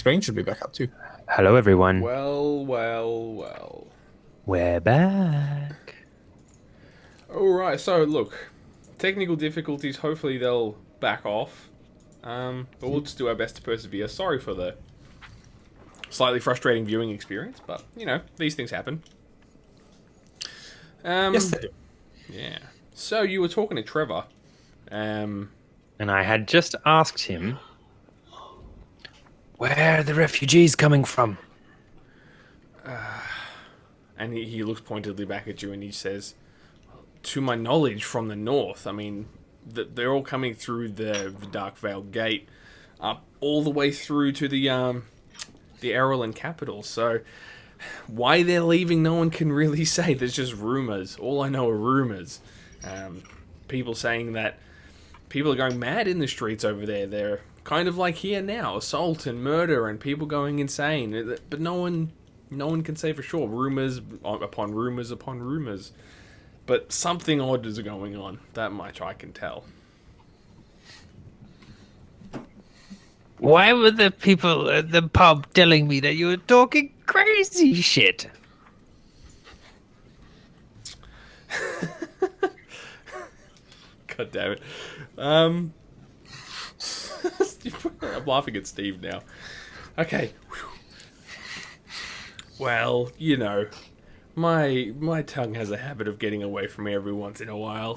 screen should be back up too. Hello, everyone. Well, well, well. We're back. Alright, so look. Technical difficulties, hopefully they'll back off. But we'll just do our best to persevere. Sorry for the slightly frustrating viewing experience, but, you know, these things happen. Yes, they do. Yeah. So, you were talking to Trevor. And I had just asked him, where are the refugees coming from? And he looks pointedly back at you and he says, to my knowledge, from the north. I mean, they're all coming through the Darkvale gate, up all the way through to the Errolin capital. So, why they're leaving, no one can really say. There's just rumors. All I know are rumors. People saying that people are going mad in the streets over there. They're kind of like here now, assault and murder and people going insane. But no one can say for sure. Rumors upon rumors upon rumors. But something odd is going on. That much I can tell. Why were the people at the pub telling me that you were talking crazy shit? God damn it. I'm laughing at Steve now. Okay. Well, you know, my tongue has a habit of getting away from me every once in a while.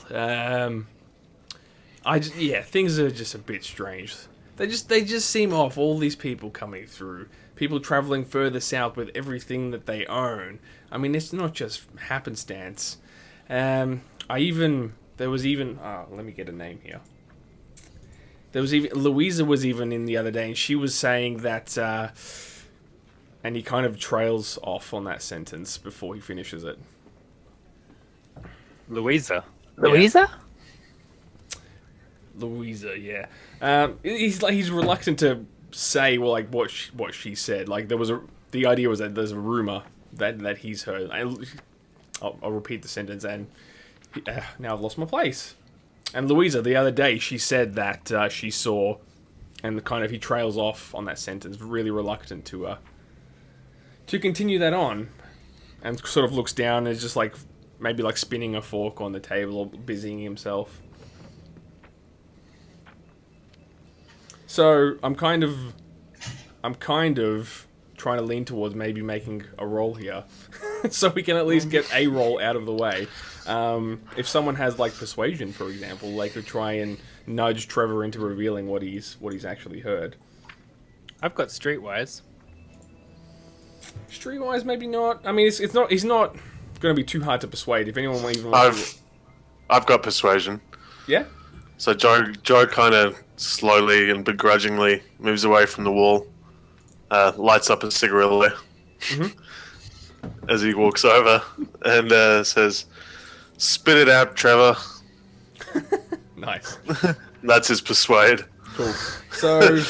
Things are just a bit strange. They just seem off. All these people coming through, people traveling further south with everything that they own. I mean, it's not just happenstance. Let me get a name here. Louisa was even in the other day, and she was saying that. And he kind of trails off on that sentence before he finishes it. Louisa? Yeah. Louisa? Louisa, yeah. He's reluctant to say what she said. Like the idea was that there's a rumor that he's heard. I'll repeat the sentence, and now I've lost my place. And Louisa, the other day, she said that she saw, and he trails off on that sentence, really reluctant to continue that on, and sort of looks down and is just maybe spinning a fork on the table or busying himself. So I'm kind of trying to lean towards maybe making a roll here, so we can at least get a roll out of the way. If someone has persuasion, for example, they could try and nudge Trevor into revealing what he's actually heard. I've got streetwise. Streetwise, maybe not. I mean, it's not. He's not going to be too hard to persuade. If anyone even I've got persuasion. Yeah. So Joe kind of slowly and begrudgingly moves away from the wall, lights up a cigarillo as he walks over, and says, "Spit it out, Trevor." Nice. That's his persuade. Cool. So,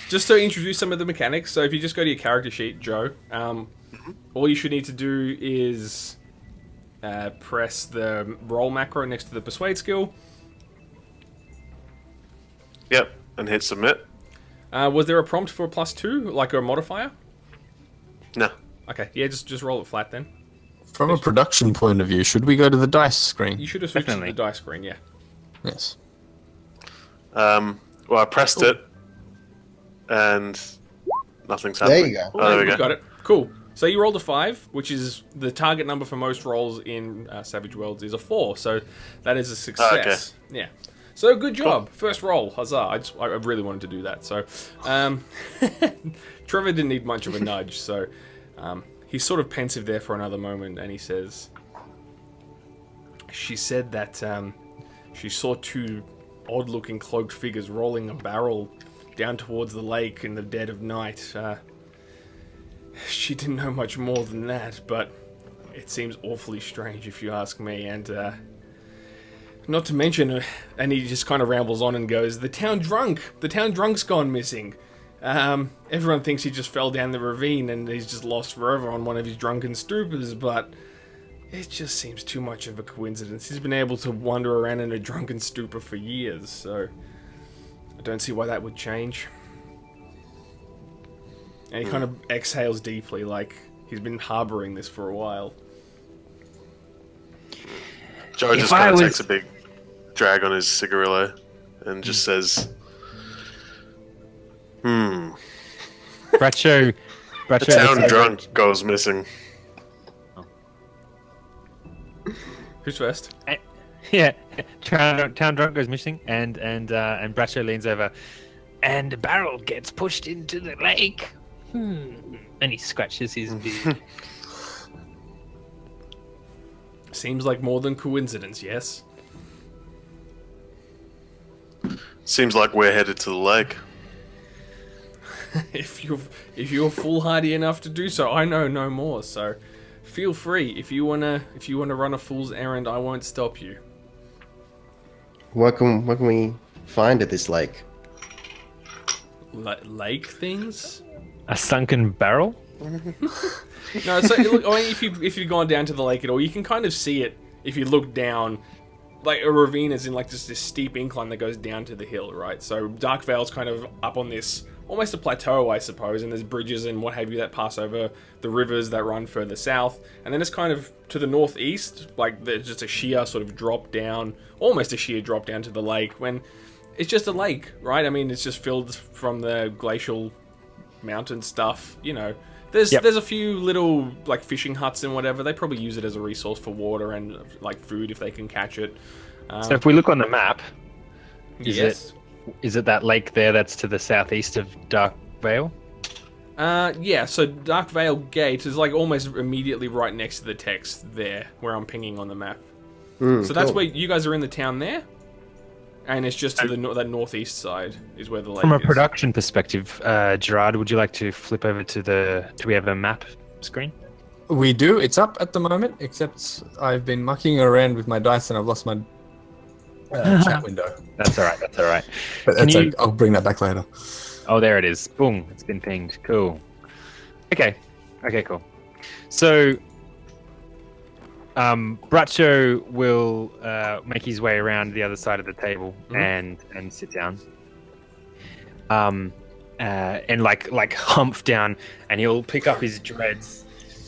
just to introduce some of the mechanics, so if you just go to your character sheet, Joe, all you should need to do is press the roll macro next to the persuade skill. Yep, and hit submit. Was there a prompt for a +2, like a modifier? No. Okay, yeah, just roll it flat then. From a production point of view, should we go to the dice screen? You should have switched Definitely. to the dice screen, yeah. Yes. Well, I pressed it, and nothing's happening. There you go. Oh, there we You go. got it. Cool. So you rolled a 5, which is the target number for most rolls in Savage Worlds is a 4, so that is a success. Yeah. So good job. Cool. First roll. Huzzah. I really wanted to do that. So Trevor didn't need much of a nudge, so he's sort of pensive there for another moment, and he says, she said that she saw two odd-looking cloaked figures rolling a barrel down towards the lake in the dead of night. She didn't know much more than that, but it seems awfully strange if you ask me, and not to mention, and he just kind of rambles on and goes, the town drunk's gone missing. Everyone thinks he just fell down the ravine and he's just lost forever on one of his drunken stupors, but it just seems too much of a coincidence. He's been able to wander around in a drunken stupor for years, so I don't see why that would change. And he kind of exhales deeply, like he's been harboring this for a while. Joe If just I kind of was- takes a big drag on his cigarillo and just says, Bradshaw "A town looks over- drunk goes missing." Who's first? Yeah, town drunk goes missing, and Bradshaw leans over, and a barrel gets pushed into the lake. And he scratches his beard. Seems like more than coincidence, yes? Seems like we're headed to the lake. If you're foolhardy enough to do so, I know no more, so feel free. If you wanna run a fool's errand, I won't stop you. What can we find at this lake? Lake things? A sunken barrel? No, so look, I mean, if you've gone down to the lake at all, you can kind of see it if you look down. Like a ravine is in like just this steep incline that goes down to the hill, right? So Darkvale's kind of up on this, almost a plateau, I suppose, and there's bridges and what have you that pass over the rivers that run further south. And then it's kind of to the northeast, like there's just a sheer sort of drop down, almost a sheer drop down to the lake, when it's just a lake, right? I mean, it's just filled from the glacial mountain stuff, you know. There's a few little like fishing huts and whatever. They probably use it as a resource for water and like food if they can catch it. So if we look on the map, Yes. is it that lake there that's to the southeast of Darkvale? Yeah, so Darkvale Gate is like almost immediately right next to the text there, where I'm pinging on the map. So that's cool. where you guys are in the town there, and it's just to the that northeast side is where the lake From a is. production perspective, Gerard, would you like to flip over to do we have a map screen? We do. It's up at the moment, except I've been mucking around with my dice and I've lost my chat window. That's all right. That's all right. But Can that's you- I'll bring that back later. Oh, there it is. Boom. It's been pinged. Cool. Okay. Okay, cool. So, Bradshaw will make his way around the other side of the table and sit down. And like humph down, and he'll pick up his dreads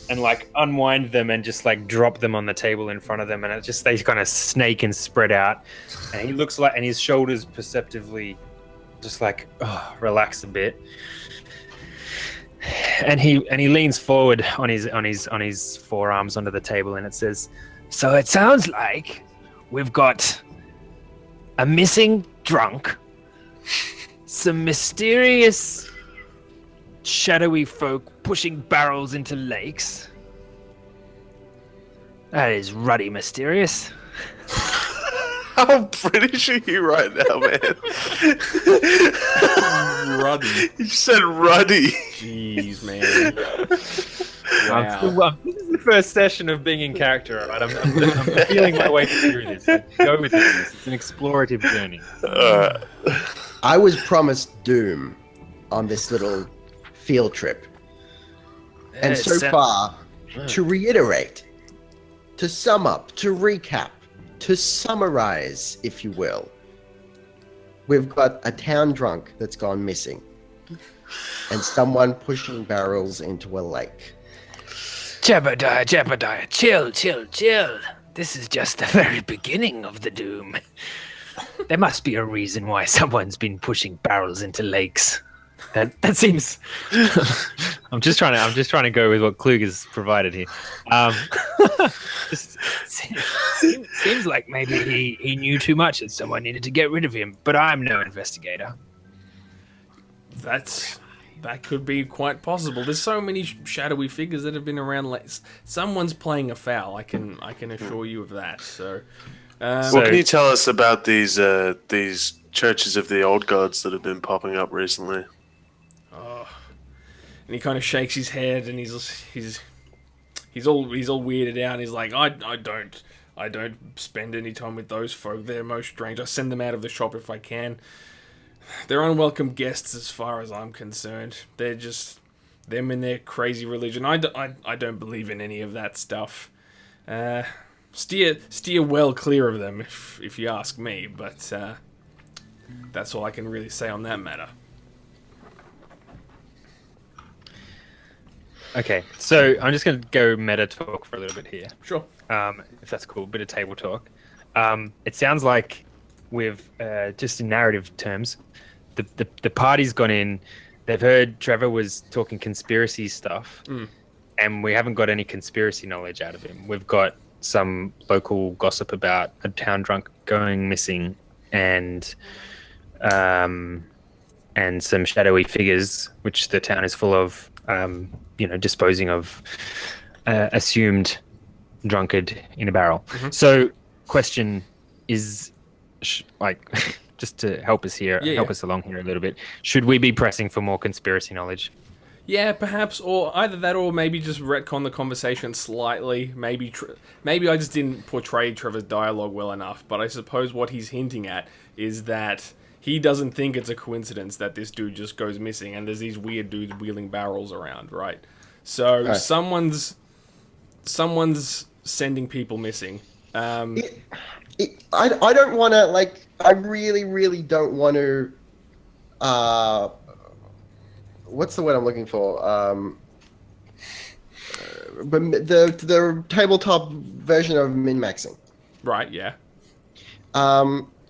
and like unwind them and just like drop them on the table in front of them, and it just they kind of snake and spread out. And he looks like, and his shoulders perceptively just like relax a bit. And he leans forward on his forearms onto the table, and it says, "So it sounds like we've got a missing drunk, some mysterious shadowy folk pushing barrels into lakes. That is ruddy mysterious. How British are you right now, man? Ruddy. You said ruddy. Jeez, man. Wow. Well, this is the first session of being in character, right? I'm feeling my way through this. Go with this. It's an explorative journey. I was promised doom on this little field trip. And so far, to reiterate, to sum up, to recap, to summarize, if you will, we've got a town drunk that's gone missing. And someone pushing barrels into a lake. Jebediah, chill. This is just the very beginning of the doom. There must be a reason why someone's been pushing barrels into lakes. That seems. I'm just trying to go with what Klug has provided here. Just seems like maybe he knew too much and someone needed to get rid of him. But I'm no investigator. That could be quite possible. There's so many shadowy figures that have been around. Someone's playing a foul. I can assure you of that. So, What can you tell us about these churches of the old gods that have been popping up recently? and he kind of shakes his head, and he's all weirded out. And he's like, I don't spend any time with those folk. They're most strange. I send them out of the shop if I can. They're unwelcome guests as far as I'm concerned. They're just them and their crazy religion. I don't believe in any of that stuff. Steer well clear of them, if you ask me. But that's all I can really say on that matter. Okay, so I'm just going to go meta talk for a little bit here. Sure. If that's cool, bit of table talk. It sounds like with just in narrative terms, the party's gone in. They've heard Trevor was talking conspiracy stuff, and we haven't got any conspiracy knowledge out of him. We've got some local gossip about a town drunk going missing, and some shadowy figures, which the town is full of. Disposing of assumed drunkard in a barrel. So, question is, just to help us here, help us along here a little bit. Should we be pressing for more conspiracy knowledge? Yeah, perhaps, or either that, or maybe just retcon the conversation slightly. Maybe I just didn't portray Trevor's dialogue well enough. But I suppose what he's hinting at is that he doesn't think it's a coincidence that this dude just goes missing, and there's these weird dudes wheeling barrels around, right? So someone's sending people missing. I don't want to, like, I really, really don't want to, what's the word I'm looking for? But the tabletop version of min-maxing. Right, yeah. I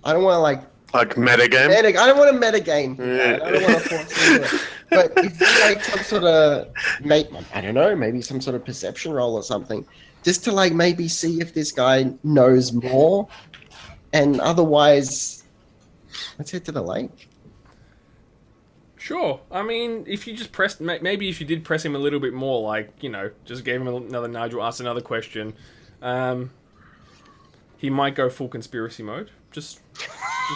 don't want to, like metagame? I don't want to metagame. I don't want to force into it. But if you like some sort of, I don't know, maybe some sort of perception roll or something, just to like maybe see if this guy knows more, and otherwise, let's head to the lake. Sure. I mean, if you just pressed, maybe if you did press him a little bit more, like, just gave him another nudge or asked another question, he might go full conspiracy mode. Just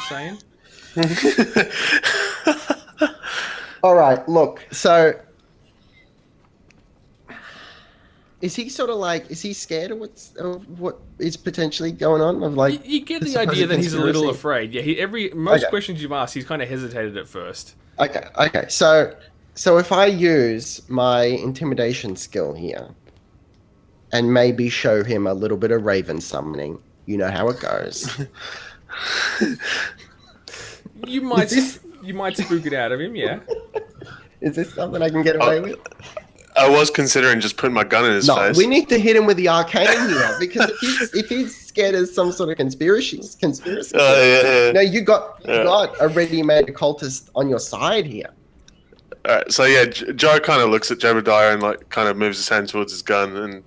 saying. All right, look. So, is he sort of like? Is he scared of what is potentially going on? Of like, you get the idea that he's a little afraid. Yeah. Most questions you've asked, he's kind of hesitated at first. Okay. So if I use my intimidation skill here, and maybe show him a little bit of raven summoning, you know how it goes. You might spook it out of him, yeah. Is this something I can get away with? I was considering just putting my gun in his face. We need to hit him with the arcane here, because if he's scared of some sort of conspiracy. No, you got a ready-made occultist on your side here. All right, so yeah, Joe kind of looks at Jebediah and like kind of moves his hand towards his gun and.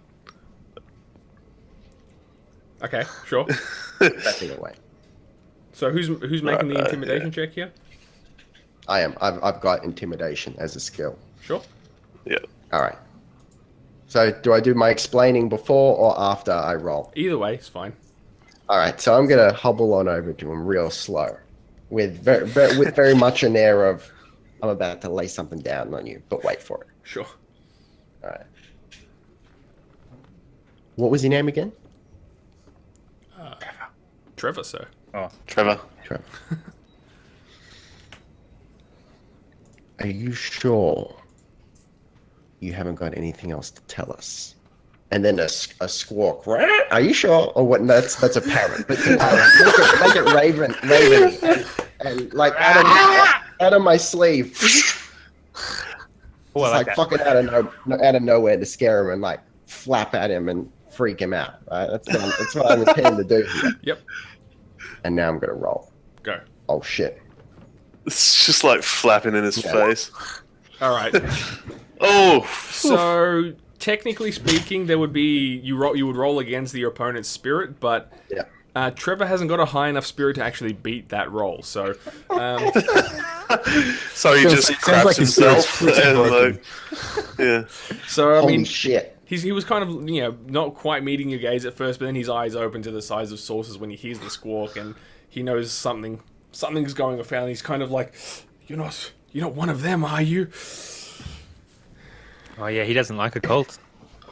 Okay, sure. Backing away. So who's making the intimidation check here? I am. I've got intimidation as a skill. Sure. Yeah. All right. So do I do my explaining before or after I roll? Either way, it's fine. All right. So I'm gonna hobble on over to him real slow, with very much an air of I'm about to lay something down on you, but wait for it. Sure. All right. What was your name again? Trevor, sir. Oh, Trevor. Are you sure you haven't got anything else to tell us? And then a squawk. Are you sure? Or what? That's a parrot. But make it raven, and like out of my sleeve. Well, like fucking out of nowhere to scare him and like flap at him and freak him out. Right? That's what I'm intending to do here. Yep. And now I'm gonna roll. Go. Oh shit. It's just like flapping in his face. All right. Oh. So technically speaking, there would be you would roll against your opponent's spirit, but Trevor hasn't got a high enough spirit to actually beat that roll. So. So he just craps like himself. And yeah. So I Holy mean, shit. he was kind of not quite meeting your gaze at first, but then his eyes open to the size of saucers when he hears the squawk, and he knows something's going afoul. And he's kind of like, you're not one of them, are you? Oh yeah, he doesn't like a cult.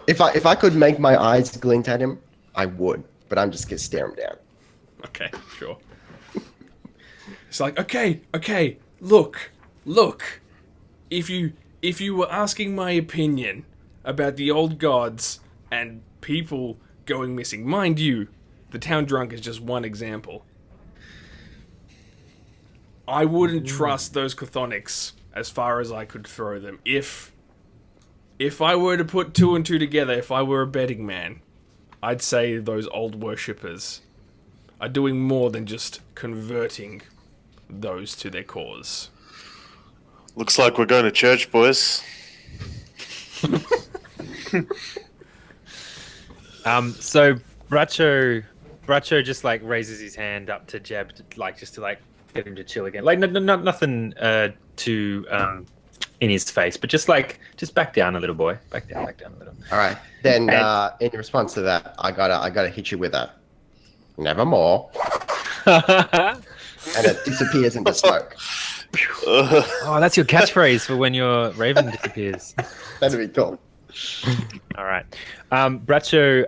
If I could make my eyes glint at him, I would. But I'm just gonna stare him down. Okay, sure. It's like, okay, look. If you were asking my opinion about the old gods and people going missing, mind you, the town drunk is just one example. I wouldn't trust those chthonics as far as I could throw them if If I were to put two and two together, if I were a betting man, I'd say those old worshippers are doing more than just converting those to their cause. Looks like we're going to church, boys. So Bracho just like raises his hand up to Jeb, just to get him to chill again. Like nothing too in his face, but just back down a little, boy. Back down a little. All right. Then in response to that, I gotta hit you with a nevermore, and it disappears into smoke. Oh, that's your catchphrase for when your raven disappears. That'd be cool. All right. Bracho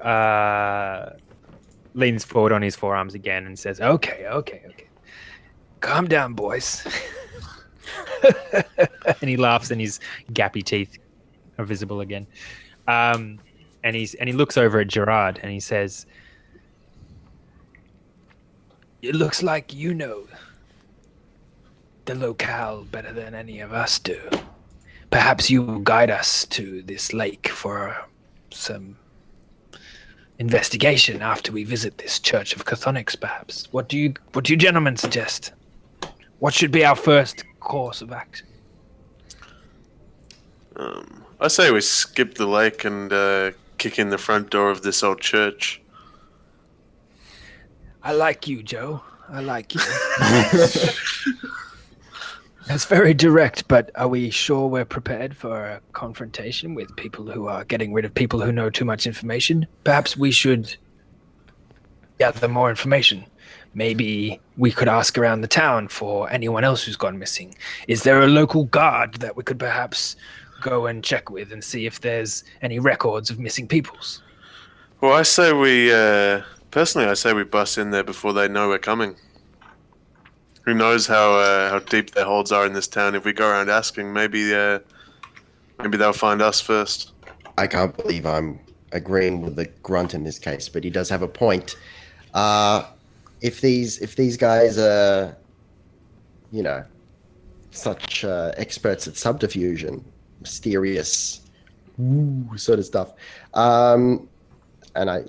leans forward on his forearms again and says, Okay. Calm down, boys. And he laughs and his gappy teeth are visible again. And he looks over at Gerard and he says, it looks like you know the locale better than any of us do. Perhaps you will guide us to this lake for some investigation after we visit this Church of Chthonics, perhaps. What do you gentlemen suggest? What should be our first course of action? I say we skip the lake and kick in the front door of this old church. I like you, Joe. I like you. That's very direct, but are we sure we're prepared for a confrontation with people who are getting rid of people who know too much information? Perhaps we should gather more information. Maybe we could ask around the town for anyone else who's gone missing. Is there a local guard that we could perhaps go and check with and see if there's any records of missing peoples? Well, I say we, personally, I say we bust in there before they know we're coming. Who knows how deep their holds are in this town? If we go around asking, maybe they'll find us first. I can't believe I'm agreeing with the grunt in this case, but he does have a point. If these guys are, such experts at subterfuge, mysterious sort of stuff, and I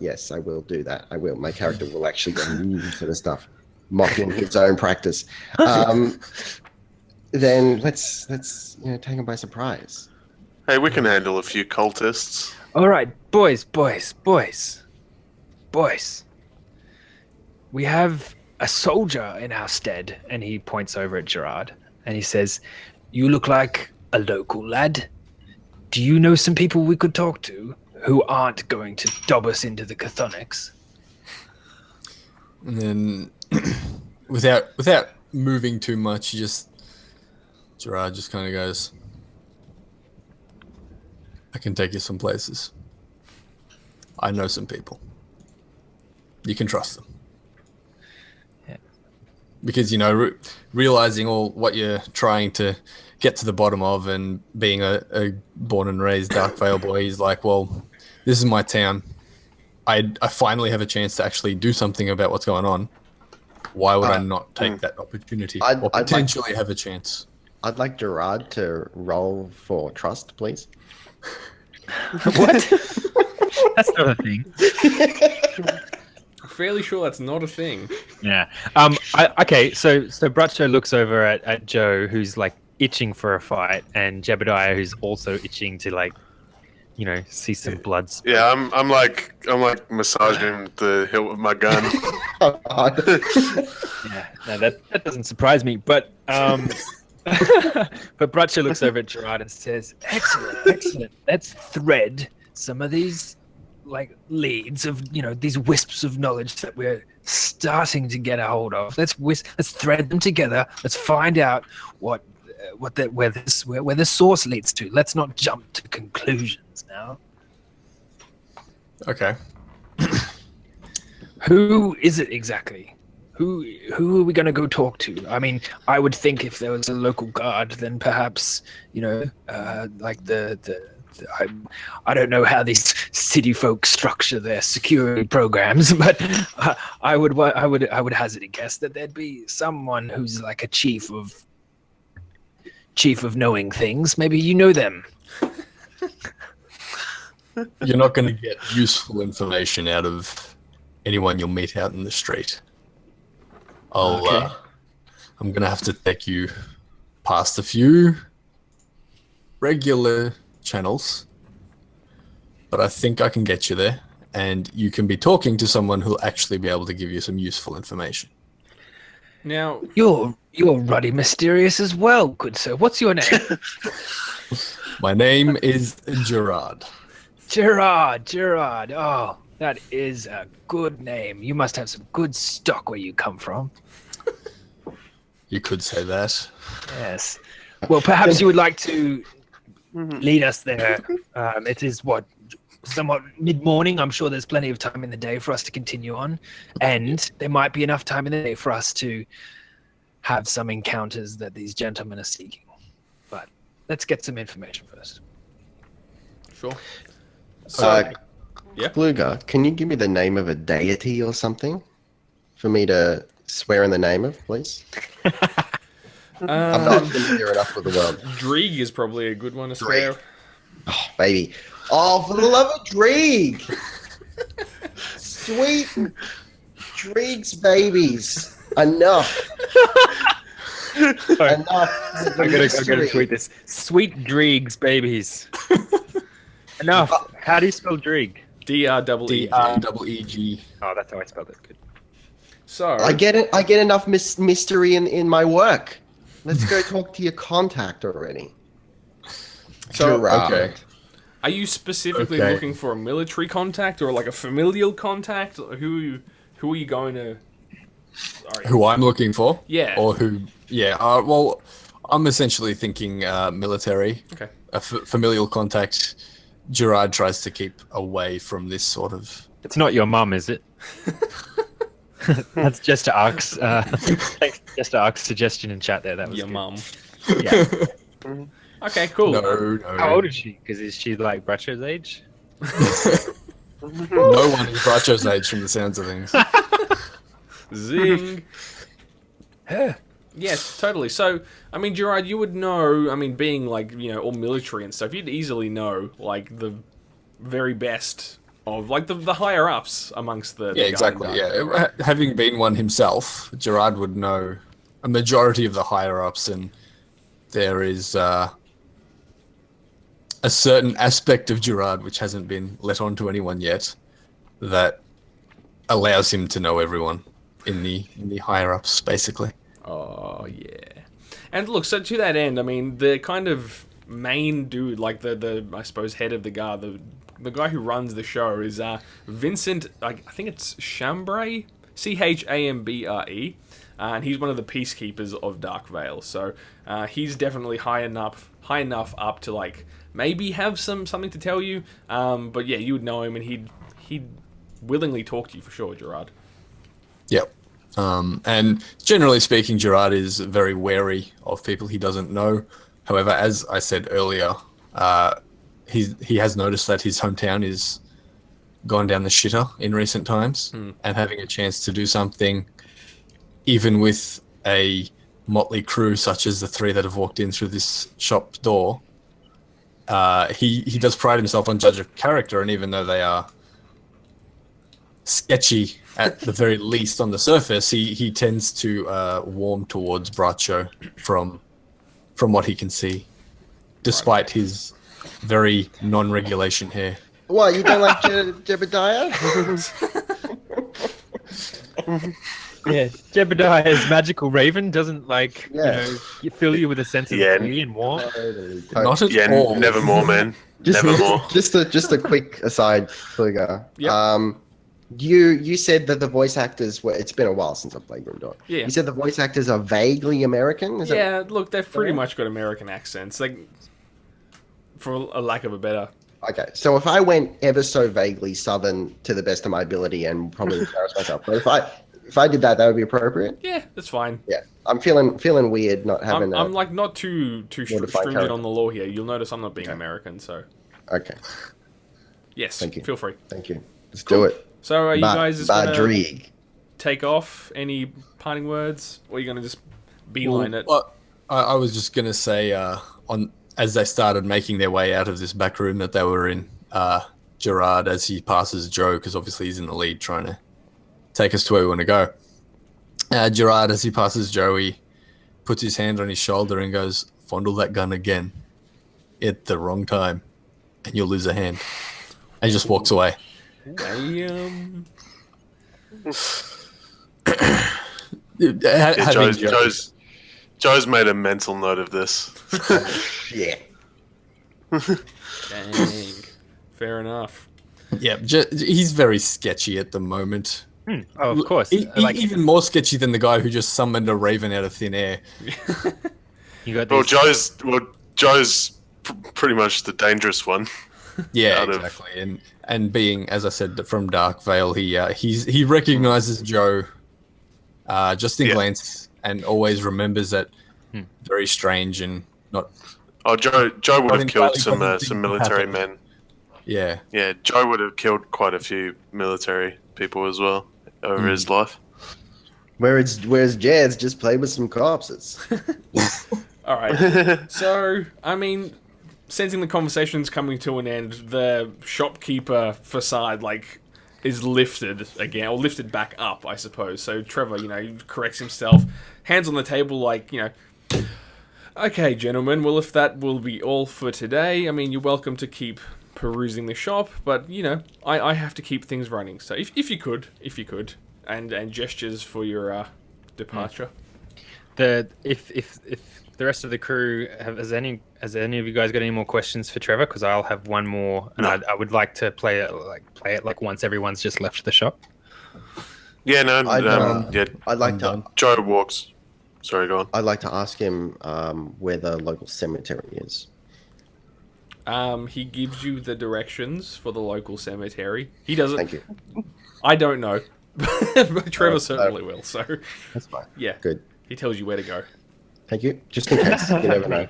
will do that. I will. My character will actually go sort of stuff, mocking his own practice. Then let's take him by surprise. Hey, we can handle a few cultists. All right, boys. We have a soldier in our stead, and he points over at Gerard, and he says, you look like a local lad. Do you know some people we could talk to who aren't going to dob us into the Chthonics? And then, without moving too much, Gerard just kind of goes, I can take you some places. I know some people. You can trust them. Because, realizing all what you're trying to get to the bottom of, and being a born and raised Darkvale boy, he's like, well, this is my town. I finally have a chance to actually do something about what's going on. Why would I not take that opportunity? Or potentially have a chance? I'd like Gerard to roll for trust, please. What? That's not a thing. I'm fairly sure that's not a thing. Yeah. Okay. So Bracho looks over at Joe, who's itching for a fight, and Jebediah, who's also itching to see some blood. Yeah, I'm like massaging the hilt of my gun. Yeah. No, that doesn't surprise me, but but Bracho looks over at Gerard and says, "Excellent. Let's thread some of these leads of these wisps of knowledge that we're starting to get a hold of. Let's thread them together. Let's find out where the source leads to. Let's not jump to conclusions now." Okay. Who is it exactly? Who are we going to go talk to? I mean, I would think if there was a local guard, then perhaps I don't know how these city folk structure their security programs, but I would hazard a guess that there'd be someone who's like a chief of knowing things. Maybe you know them. You're not going to get useful information out of anyone you'll meet out in the street. I'm going to have to take you past a few regular channels, but I think I can get you there, and you can be talking to someone who'll actually be able to give you some useful information. Now, You're ruddy mysterious as well, good sir. What's your name? My name is Gerard. Gerard. Oh, that is a good name. You must have some good stock where you come from. You could say that. Yes. Well, perhaps you would like to lead us there. It is somewhat mid-morning. I'm sure there's plenty of time in the day for us to continue on, and there might be enough time in the day for us to have some encounters that these gentlemen are seeking. But let's get some information first. sure. So, yeah. Kluger, can you give me the name of a deity or something for me to swear in the name of, please? I'm not familiar enough with the world. Dreeg is probably a good one to swear. Oh, baby. Oh, for the love of Dreeg! Sweet Dreeg's babies. Enough. Enough. I gotta tweet this. Sweet Dreeg's babies. Enough. How do you spell Dreeg? D-R-E-E-G. D-R-E-E-G. Oh, that's how I spelled it. Good. So, I get it. I get enough mystery in my work. Let's go talk to your contact already. So, Gerard. okay. are you specifically Okay. looking for a military contact or like a familial contact? Who are you going to... Sorry. Who I'm looking for? Yeah. Or who? Yeah. Well, I'm essentially thinking military. Okay. A familial contact. Gerard tries to keep away from this sort of. It's not your mum, is it? That's just Ark's. Thanks, just Ark's suggestion in chat there. That was Your good. mum. Yeah. Okay, cool. No. How old is she? Because is she like Bracho's age? No one is Bracho's age from the sounds of things. Zing. Yes, totally. So, I mean, Gerard, you would know, I mean, being like, all military and stuff, you'd easily know, like, the very best of, like, the higher ups amongst the Yeah, guy exactly. in Yeah, Darkvale. having been one himself, Gerard would know a majority of the higher ups, and there is a certain aspect of Gerard which hasn't been let on to anyone yet that allows him to know everyone in the higher ups, basically. Oh, yeah. And look, so to that end, I mean, the kind of main dude, like the I suppose, head of the guard, the guy who runs the show is Vincent, I think it's Chambray? C-H-A-M-B-R-E. And he's one of the peacekeepers of Darkvale. So he's definitely high enough up to, like, maybe have something to tell you. But yeah, you would know him, and he'd willingly talk to you for sure, Gerard. Yep. And generally speaking, Gerard is very wary of people he doesn't know. However, as I said earlier, he has noticed that his hometown is gone down the shitter in recent times, and having a chance to do something, even with a motley crew such as the three that have walked in through this shop door, he does pride himself on judge of character, and even though they are sketchy at the very least on the surface, he tends to warm towards Bracho from what he can see, despite his very non-regulation hair. What, you don't like Jebediah? Yeah, Jebediah's magical raven doesn't Yeah. fill you with a sense of Yeah. glee and warmth. Not at Yeah, all. nevermore, man. Just, Nevermore. just a quick aside, Kluger. Yep. You said that the voice actors were. It's been a while since I've played Grimdark. Yeah. You said the voice actors are vaguely American. Is that Yeah, look, they've pretty much got American accents, like, for a lack of a better. okay? So if I went ever so vaguely Southern to the best of my ability and probably embarrass myself, but if I did that, that would be appropriate. Yeah, that's fine. Yeah, I'm feeling weird not having. I'm like not too Modified stringent character. on the law here. You'll notice I'm not being American, so Okay, yes, Thank you. feel free. thank you. Let's do it. So are you guys just gonna Badrieg. take off? Any parting words, or are you gonna just beeline it? Well, I was just gonna say, as they started making their way out of this back room that they were in, Gerard as he passes Joe, because obviously he's in the lead trying to take us to where we want to go. Gerard, as he passes Joe, he puts his hand on his shoulder and goes, "Fondle that gun again at the wrong time, and you'll lose a hand." And he just walks away. Damn. Joe's made a mental note of this. Yeah. Dang. Fair enough. Yeah, he's very sketchy at the moment. Oh, of course. Even more sketchy than the guy who just summoned a raven out of thin air. You got Well, these- Joe's pretty much the dangerous one. Yeah, Out of- exactly. And being, as I said, from Darkvale, he recognizes Joe just in glance and always remembers that very strange and not. Oh, Joe would have killed entirely some military men. Yeah, Yeah, Joe would have killed quite a few military people as well over his life. Whereas Jad's just played with some corpses. All right. So, I mean, sensing the conversation's coming to an end, the shopkeeper facade, is lifted again, or lifted back up, I suppose. So Trevor, he corrects himself, hands on the table, okay, gentlemen, well, if that will be all for today, I mean, you're welcome to keep perusing the shop, but, I have to keep things running. So if you could, and gestures for your departure. If the rest of the crew has any of you guys got any more questions for Trevor? Because I'll have one more, and I would like to play it once everyone's just left the shop. Yeah, no, I'd like to. Joe walks. Sorry, go on. I'd like to ask him where the local cemetery is. He gives you the directions for the local cemetery. He doesn't. Thank you. I don't know, but Trevor certainly will. So That's fine. yeah, Good. he tells you where to go. Thank you. Just in case. You never know.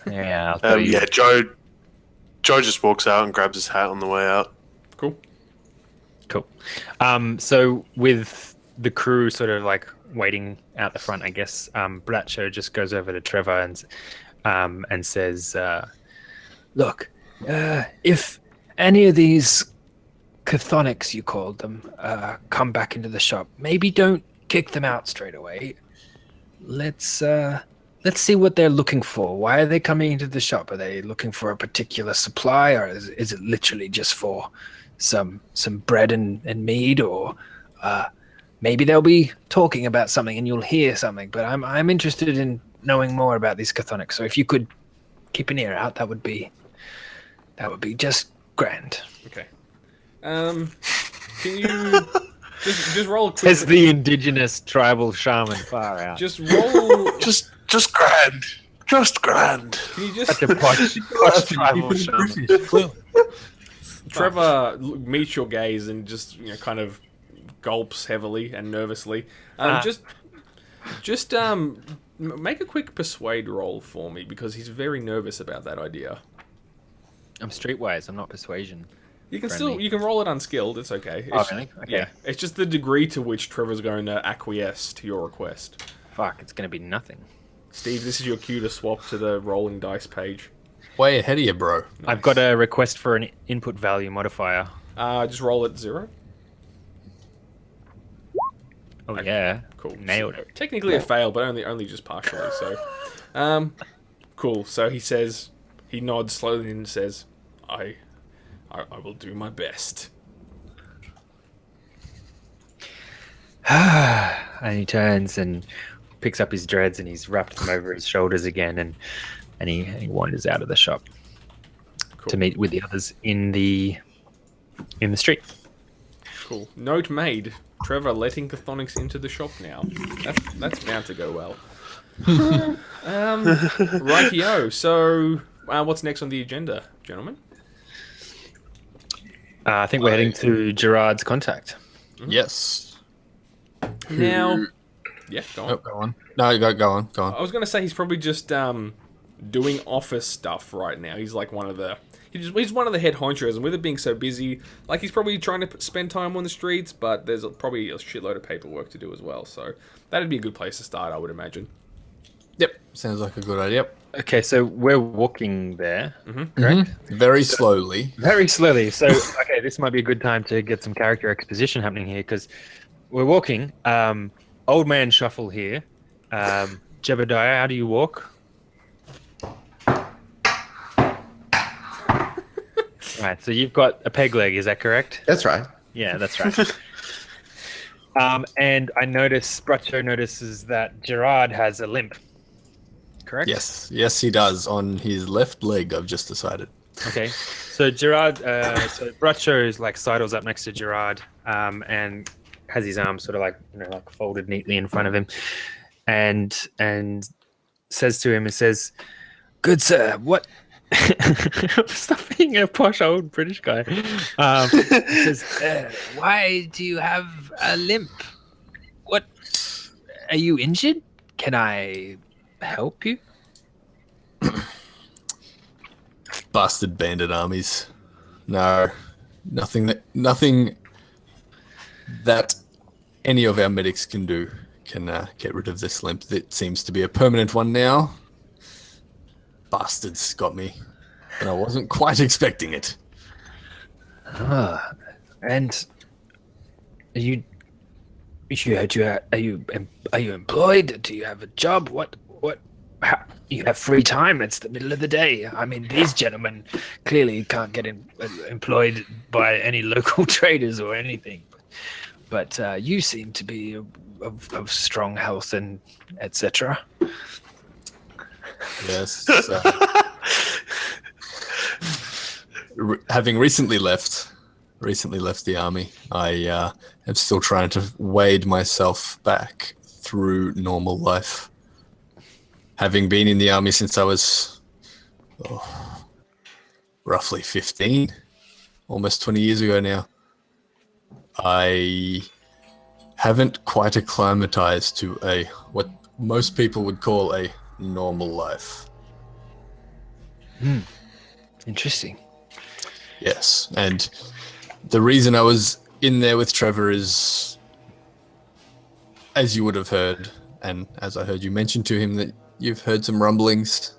Yeah, I'll tell you. Yeah, Joe just walks out and grabs his hat on the way out. Cool. So with the crew sort of waiting out the front, I guess Bradshaw just goes over to Trevor and says, Look, if any of these chthonics, you called them, come back into the shop, maybe don't kick them out straight away. Let's see what they're looking for. Why are they coming into the shop? Are they looking for a particular supply, or is it literally just for some bread and mead, or maybe they'll be talking about something and you'll hear something. But I'm interested in knowing more about these chthonics. So if you could keep an ear out, that would be just grand. Okay. Can you just roll a quick... "Says the indigenous tribal shaman." Far out. Just roll... Just grand. Just grand. Can you just... The posh tribal shaman. Trevor meets your gaze and just kind of gulps heavily and nervously. Just make a quick persuade roll for me, because he's very nervous about that idea. I'm streetwise. I'm not persuasion. You can Friendly. you can roll it unskilled. It's okay. Oh, really? Okay. Yeah, it's just the degree to which Trevor's going to acquiesce to your request. Fuck, it's gonna be nothing. Steve, this is your cue to swap to the rolling dice page. way ahead of you, bro. I've got a request for an input value modifier. Just roll at 0. Oh Okay. yeah, Cool. nailed So, it. technically a fail, but only just partially. So, cool. So he nods slowly and says, "I will do my best." And he turns and picks up his dreads and he's wrapped them over his shoulders again, and he wanders out of the shop Cool. to meet with the others in the street. Cool. Note made. Trevor letting Chthonics into the shop now. That's bound to go well. Rightio. So, what's next on the agenda, gentlemen? I think we're heading to Gerard's contact. Yes. Now, yeah, go on. Oh, go on. No, go on. I was going to say he's probably just doing office stuff right now. He's like he's one of the head honchos, and with it being so busy, like he's probably trying to spend time on the streets, but there's probably a shitload of paperwork to do as well. So that'd be a good place to start, I would imagine. Yep. Sounds like a good idea. Yep. Okay, so we're walking there, correct? Mhm. Very slowly. Very slowly. So, okay, this might be a good time to get some character exposition happening here because we're walking. Old man shuffle here. Jebediah, how do you walk? Right, so you've got a peg leg, is that correct? That's right. Yeah, that's right. And I notice, Bracho notices that Gerard has a limp. Correct? Yes, he does on his left leg. I've just decided. Okay, so Gerard, so Bracho is like sidles up next to Gerard, and has his arms sort of like like folded neatly in front of him, and says to him, "Good sir, what?" Stop being a posh old British guy. He says, "Why do you have a limp? What? Are you injured? Can I help you?" Bastard bandit armies. No, nothing that any of our medics can do can get rid of this limp. It seems to be a permanent one now. Bastards got me, and I wasn't quite expecting it. And are you employed? Do you have a job? What? How, you have free time? It's the middle of the day. I mean, these gentlemen clearly can't get employed by any local traders or anything. But you seem to be of strong health and etc. Yes. Having recently left the army, I am still trying to wade myself back through normal life. Having been in the army since I was roughly 15, almost 20 years ago now, I haven't quite acclimatized to what most people would call a normal life. Interesting. Yes, and the reason I was in there with Trevor is, as you would have heard, and as I heard you mention to him, that you've heard some rumblings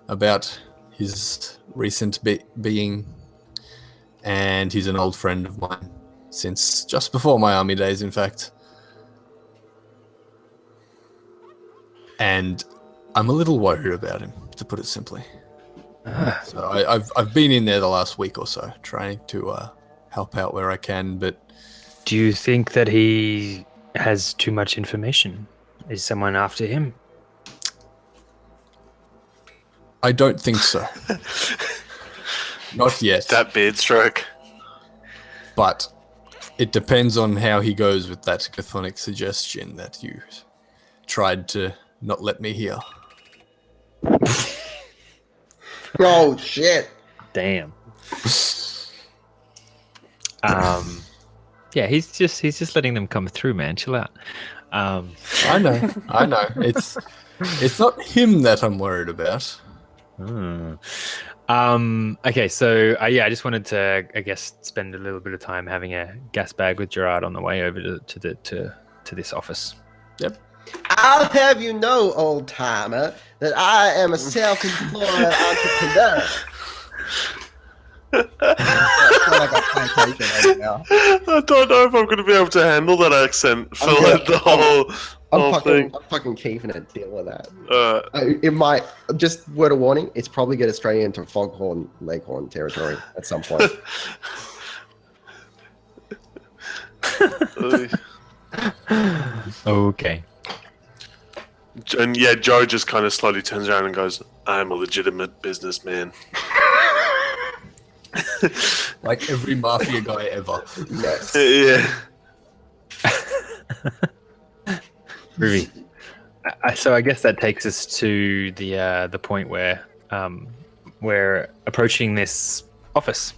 about his recent being, and he's an old friend of mine since just before my army days, in fact. And I'm a little worried about him, to put it simply. So I've been in there the last week or so, trying to help out where I can, but... Do you think that he has too much information? Is someone after him? I don't think so. Not yet. That beard stroke. But it depends on how he goes with that chthonic suggestion that you tried to not let me hear. Oh shit! Damn. Yeah, he's just letting them come through, man. Chill out. I know. It's not him that I'm worried about. Okay, so I just wanted to, I guess, spend a little bit of time having a gas bag with Gerard on the way over to this office. Yep. I'll have you know, old timer, that I am a self-employed entrepreneur. I don't know if I'm going to be able to handle that accent for the whole thing. I'm fucking keeping it. Deal with that. It might, just word of warning, it's probably get Australia into foghorn leghorn territory at some point. Okay. And yeah, Joe just kind of slowly turns around and goes, "I'm a legitimate businessman." Like every mafia guy ever. Yes. Yeah. Ruby. So I guess that takes us to the point where we're approaching this office.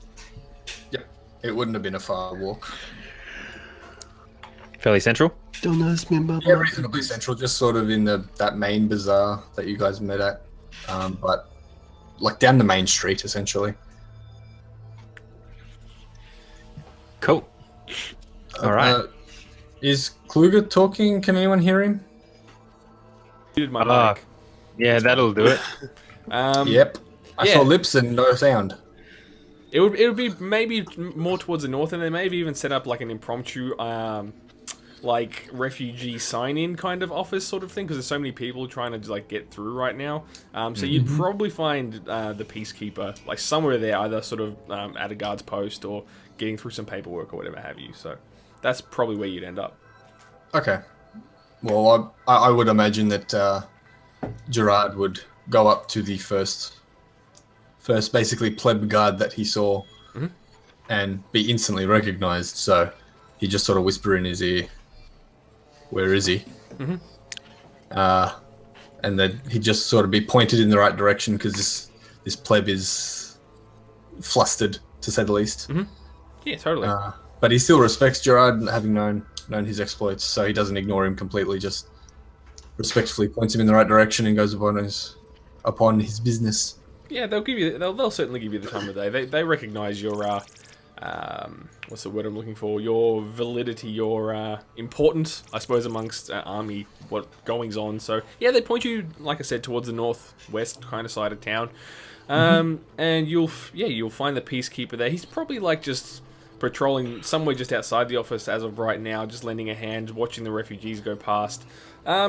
Yep. It wouldn't have been a far walk. Fairly central. Don't ask me about Yeah, reasonably central, just sort of in that main bazaar that you guys met at, but like down the main street, essentially. Cool. All right. Is Kluger talking? Can anyone hear him? Muted my mic. Yeah, that'll do it. Yep. I yeah. saw lips and no sound. It would be maybe more towards the north, and they maybe even set up like an impromptu like refugee sign-in kind of office sort of thing, because there's so many people trying to like get through right now. So you'd probably find the peacekeeper like somewhere there, either sort of at a guard's post or getting through some paperwork or whatever have you. So that's probably where you'd end up. Okay. Well, I would imagine that Gerard would go up to the first basically pleb guard that he saw and be instantly recognized. So he just sort of whisper in his ear, "Where is he?" And then he'd just sort of be pointed in the right direction, because this pleb is flustered, to say the least. Yeah, totally. But he still respects Gerard, having known his exploits, so he doesn't ignore him completely, just respectfully points him in the right direction and goes upon his business. Yeah, they'll certainly give you the time of day. They recognize your what's the word I'm looking for? Your validity, your importance, I suppose, amongst army goings on. So yeah, they point you, like I said, towards the northwest kind of side of town, and you'll find the peacekeeper there. He's probably like just patrolling somewhere just outside the office as of right now, just lending a hand, watching the refugees go past.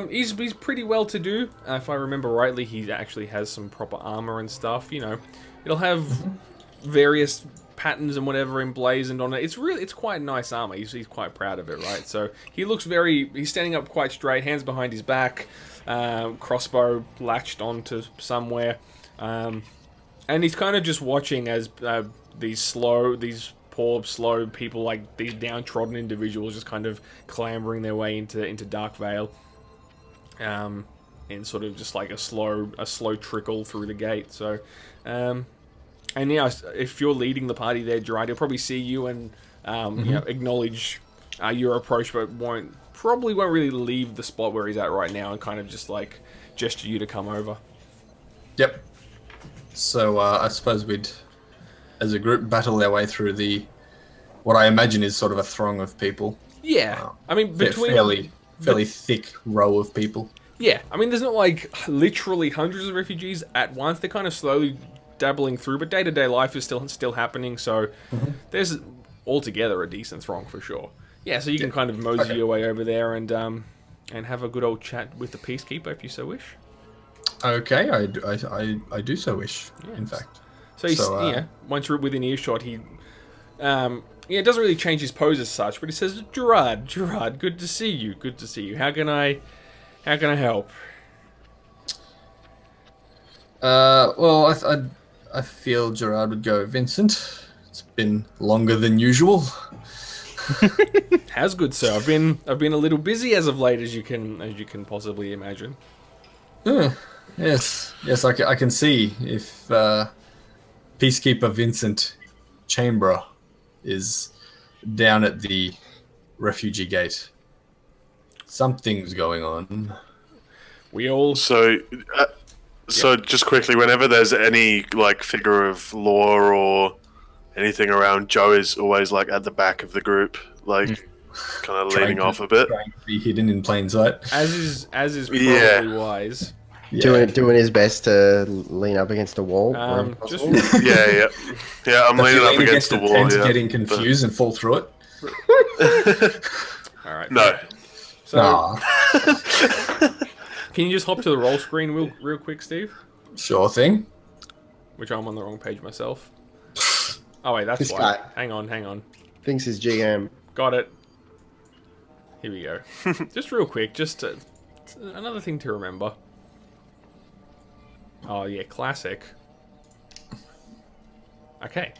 He's pretty well to do. If I remember rightly, he actually has some proper armor and stuff. You know, it'll have various patterns and whatever emblazoned on it. It's quite nice armor. He's quite proud of it, right? So he's standing up quite straight, hands behind his back, crossbow latched onto somewhere, and he's kind of just watching as these poor, slow people, like these downtrodden individuals, just kind of clambering their way into Darkvale, in sort of just like a slow trickle through the gate. So, and yeah, if you're leading the party there, Gerard, he'll probably see you and acknowledge your approach, but won't really leave the spot where he's at right now, and kind of just like gesture you to come over. Yep. So I suppose we'd, as a group, battle our way through what I imagine is sort of a throng of people. Yeah, I mean, fairly thick row of people. Yeah, I mean, there's not like literally hundreds of refugees at once. They're kind of slowly dabbling through, but day-to-day life is still happening. So there's altogether a decent throng for sure. Yeah, so you can kind of mosey your way over there and have a good old chat with the peacekeeper if you so wish. Okay, I do so wish. Yeah. In fact. So once you're within earshot, he it doesn't really change his pose as such, but he says, Gerard, good to see you. How can I help? Well, I feel Gerard would go, Vincent. It's been longer than usual. Has good, sir. I've been a little busy as of late, as you can possibly imagine. Yes, I can see if Peacekeeper Vincent Chamber is down at the refugee gate. Something's going on. So just quickly, whenever there's any like figure of law or anything around, Joe is always like at the back of the group, like kind of leaning off a bit, trying to be hidden in plain sight. As is probably wise. Yeah. Doing his best to lean up against a wall. I'm leaning up against the wall. Getting confused and fall through it. All right. No. So, can you just hop to the roll screen real quick, Steve? Sure thing. Which I'm on the wrong page myself. Oh wait, that's This why. guy. Hang on. Thinks his GM. Got it. Here we go. Just real quick, another thing to remember. Oh yeah, classic. Okay.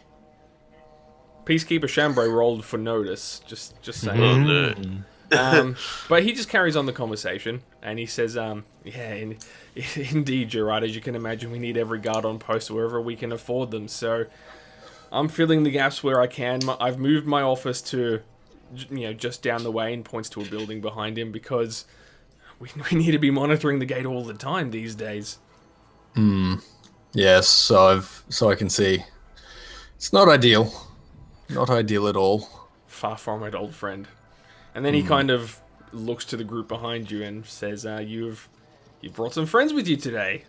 Peacekeeper Chambray rolled for notice. Just saying. But he just carries on the conversation, and he says, indeed, Gerard, as you can imagine, we need every guard on post wherever we can afford them, so I'm filling the gaps where I can. I've moved my office to, just down the way, and points to a building behind him, because we need to be monitoring the gate all the time these days. Yes, so I can see. It's not ideal. Not ideal at all. Far from it, old friend. And then he kind of looks to the group behind you and says, you've You brought some friends with you today.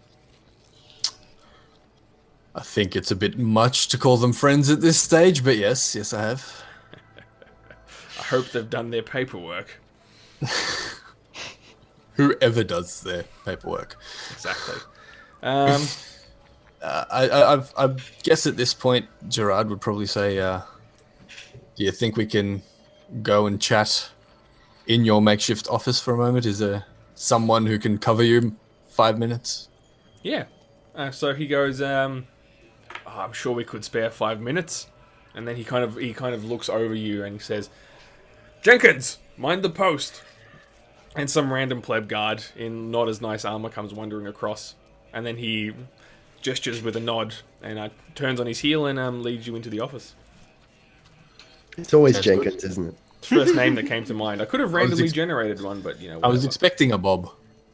I think it's a bit much to call them friends at this stage, but yes, I have. I hope they've done their paperwork. Whoever does their paperwork. Exactly. I guess at this point, Gerard would probably say, do you think we can go and chat in your makeshift office for a moment? Is there someone who can cover you 5 minutes? Yeah. So he goes, I'm sure we could spare 5 minutes. And then he kind of looks over you and he says, Jenkins, mind the post. And some random pleb guard in not as nice armor comes wandering across. And then he gestures with a nod and turns on his heel and leads you into the office. It's always Jenkins, isn't it? First name that came to mind. I could have randomly generated one, but you know. I was whatever. expecting a Bob.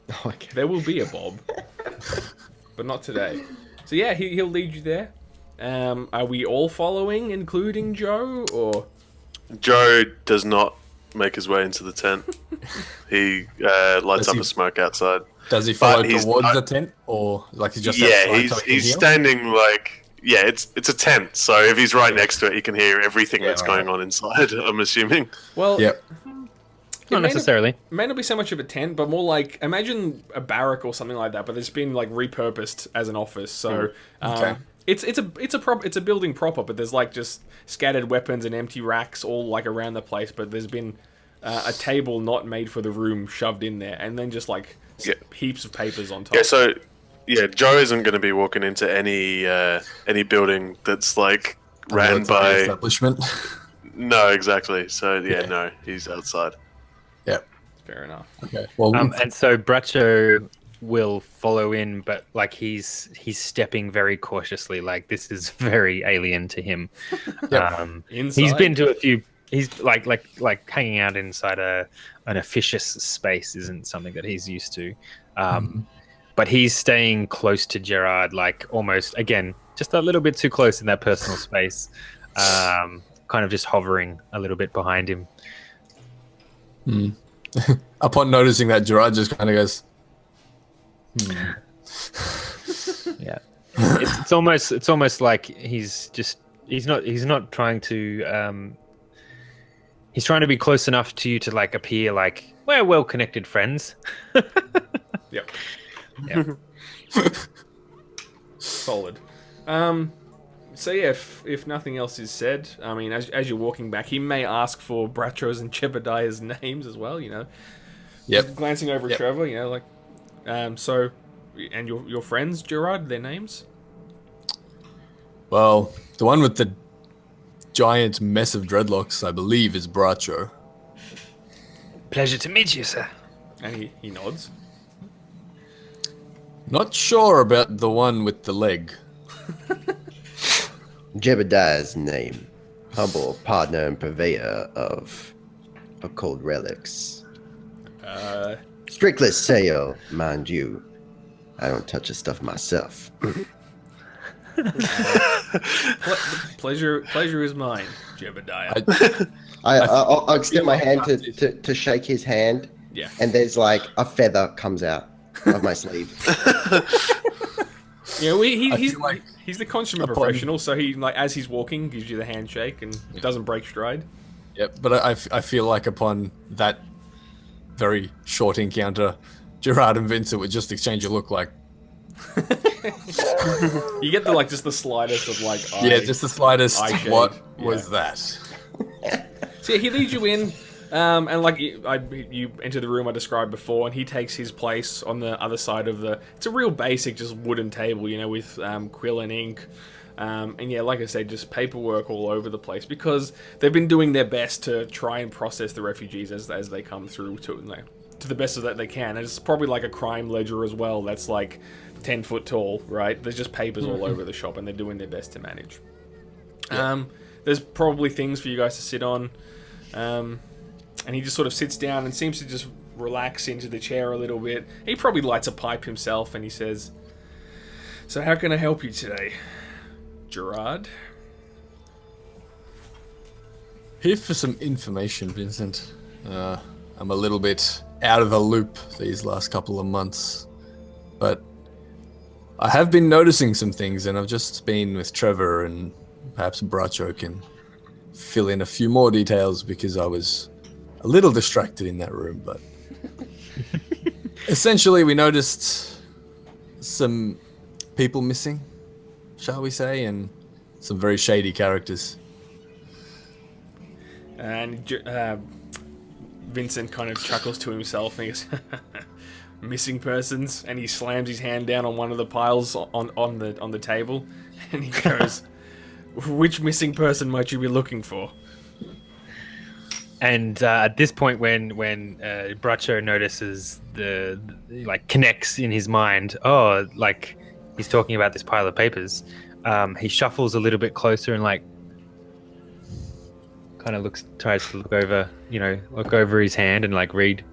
Oh, okay. There will be a Bob, but not today. So yeah, he'll lead you there. Are we all following, including Joe, or Joe does not make his way into the tent. He lights up a smoke outside. Does he follow But he's towards not- the tent, or like he's just Yeah, outside so he can he's hear? standing like it's a tent. So if he's right next to it, he can hear everything that's going on inside. I'm assuming. well? Yep. Not necessarily. May not be so much of a tent, but more like imagine a barrack or something like that. But it's been like repurposed as an office. So Okay. it's a building proper, but there's like just scattered weapons and empty racks all like around the place. But there's been a table not made for the room shoved in there, and then just like heaps of papers on top. Yeah. So Joe isn't going to be walking into any building that's like ran by. Establishment. No, exactly. So no, he's outside. Yep. Fair enough. Okay. Well, And so Bracho will follow in, but like he's stepping very cautiously. Like this is very alien to him. Inside. He's been to a few. He's like hanging out inside an officious space isn't something that he's used to. But he's staying close to Gerard, like almost again, just a little bit too close in that personal space. Kind of just hovering a little bit behind him. upon noticing that, Gerard just kind of goes, Yeah, it's almost like he's not trying to. He's trying to be close enough to you to like appear like we're well connected friends. Yep. Yeah. Solid. So yeah, if nothing else is said, I mean, as you're walking back, he may ask for Bracho's and Jebediah's names as well. You know. Yep. Just glancing over at Trevor, you know, like, so, and your friends, Gerard, their names. well, the one with the giant mess of dreadlocks, I believe, is Bracho. Pleasure to meet you, sir. And he nods. Not sure about the one with the leg. Jebediah's name, humble partner and purveyor of occult relics. Strictly sale, mind you. I don't touch the stuff myself. Pleasure is mine, Jebediah. I'll extend my hand to shake his hand, Yeah. and there's like a feather comes out of my sleeve. Yeah, feel like he's the consummate upon- professional, so he like as he's walking gives you the handshake and doesn't break stride. Yep, but I feel like upon that very short encounter, Gerard and Vincent would just exchange a look like, You get the just the slightest of like eye. yeah, just the slightest, eye shade, what yeah. was that? So yeah, he leads you in, and like you enter the room I described before, and he takes his place on the other side of the. It's a real basic, just wooden table, you know, with quill and ink, and yeah, like I said, just paperwork all over the place because they've been doing their best to try and process the refugees as they come through to the best of that they can. And it's probably like a crime ledger as well. That's like 10 foot tall, right? There's just papers all over the shop, and they're doing their best to manage. Yeah. There's probably things for you guys to sit on. And he just sort of sits down and seems to just relax into the chair a little bit. He probably lights a pipe himself and he says, "So how can I help you today, Gerard?" Here for some information, Vincent. I'm a little bit out of the loop these last couple of months. but I have been noticing some things, and I've just been with Trevor, and perhaps Bracho can fill in a few more details because I was a little distracted in that room. But essentially, we noticed some people missing, shall we say, and some very shady characters. And Vincent kind of chuckles to himself and he goes, missing persons, and he slams his hand down on one of the piles on the table, and he goes, which missing person might you be looking for? And at this point, when Bracho notices the connects in his mind, oh, like he's talking about this pile of papers, he shuffles a little bit closer and kind of tries to look over his hand and read.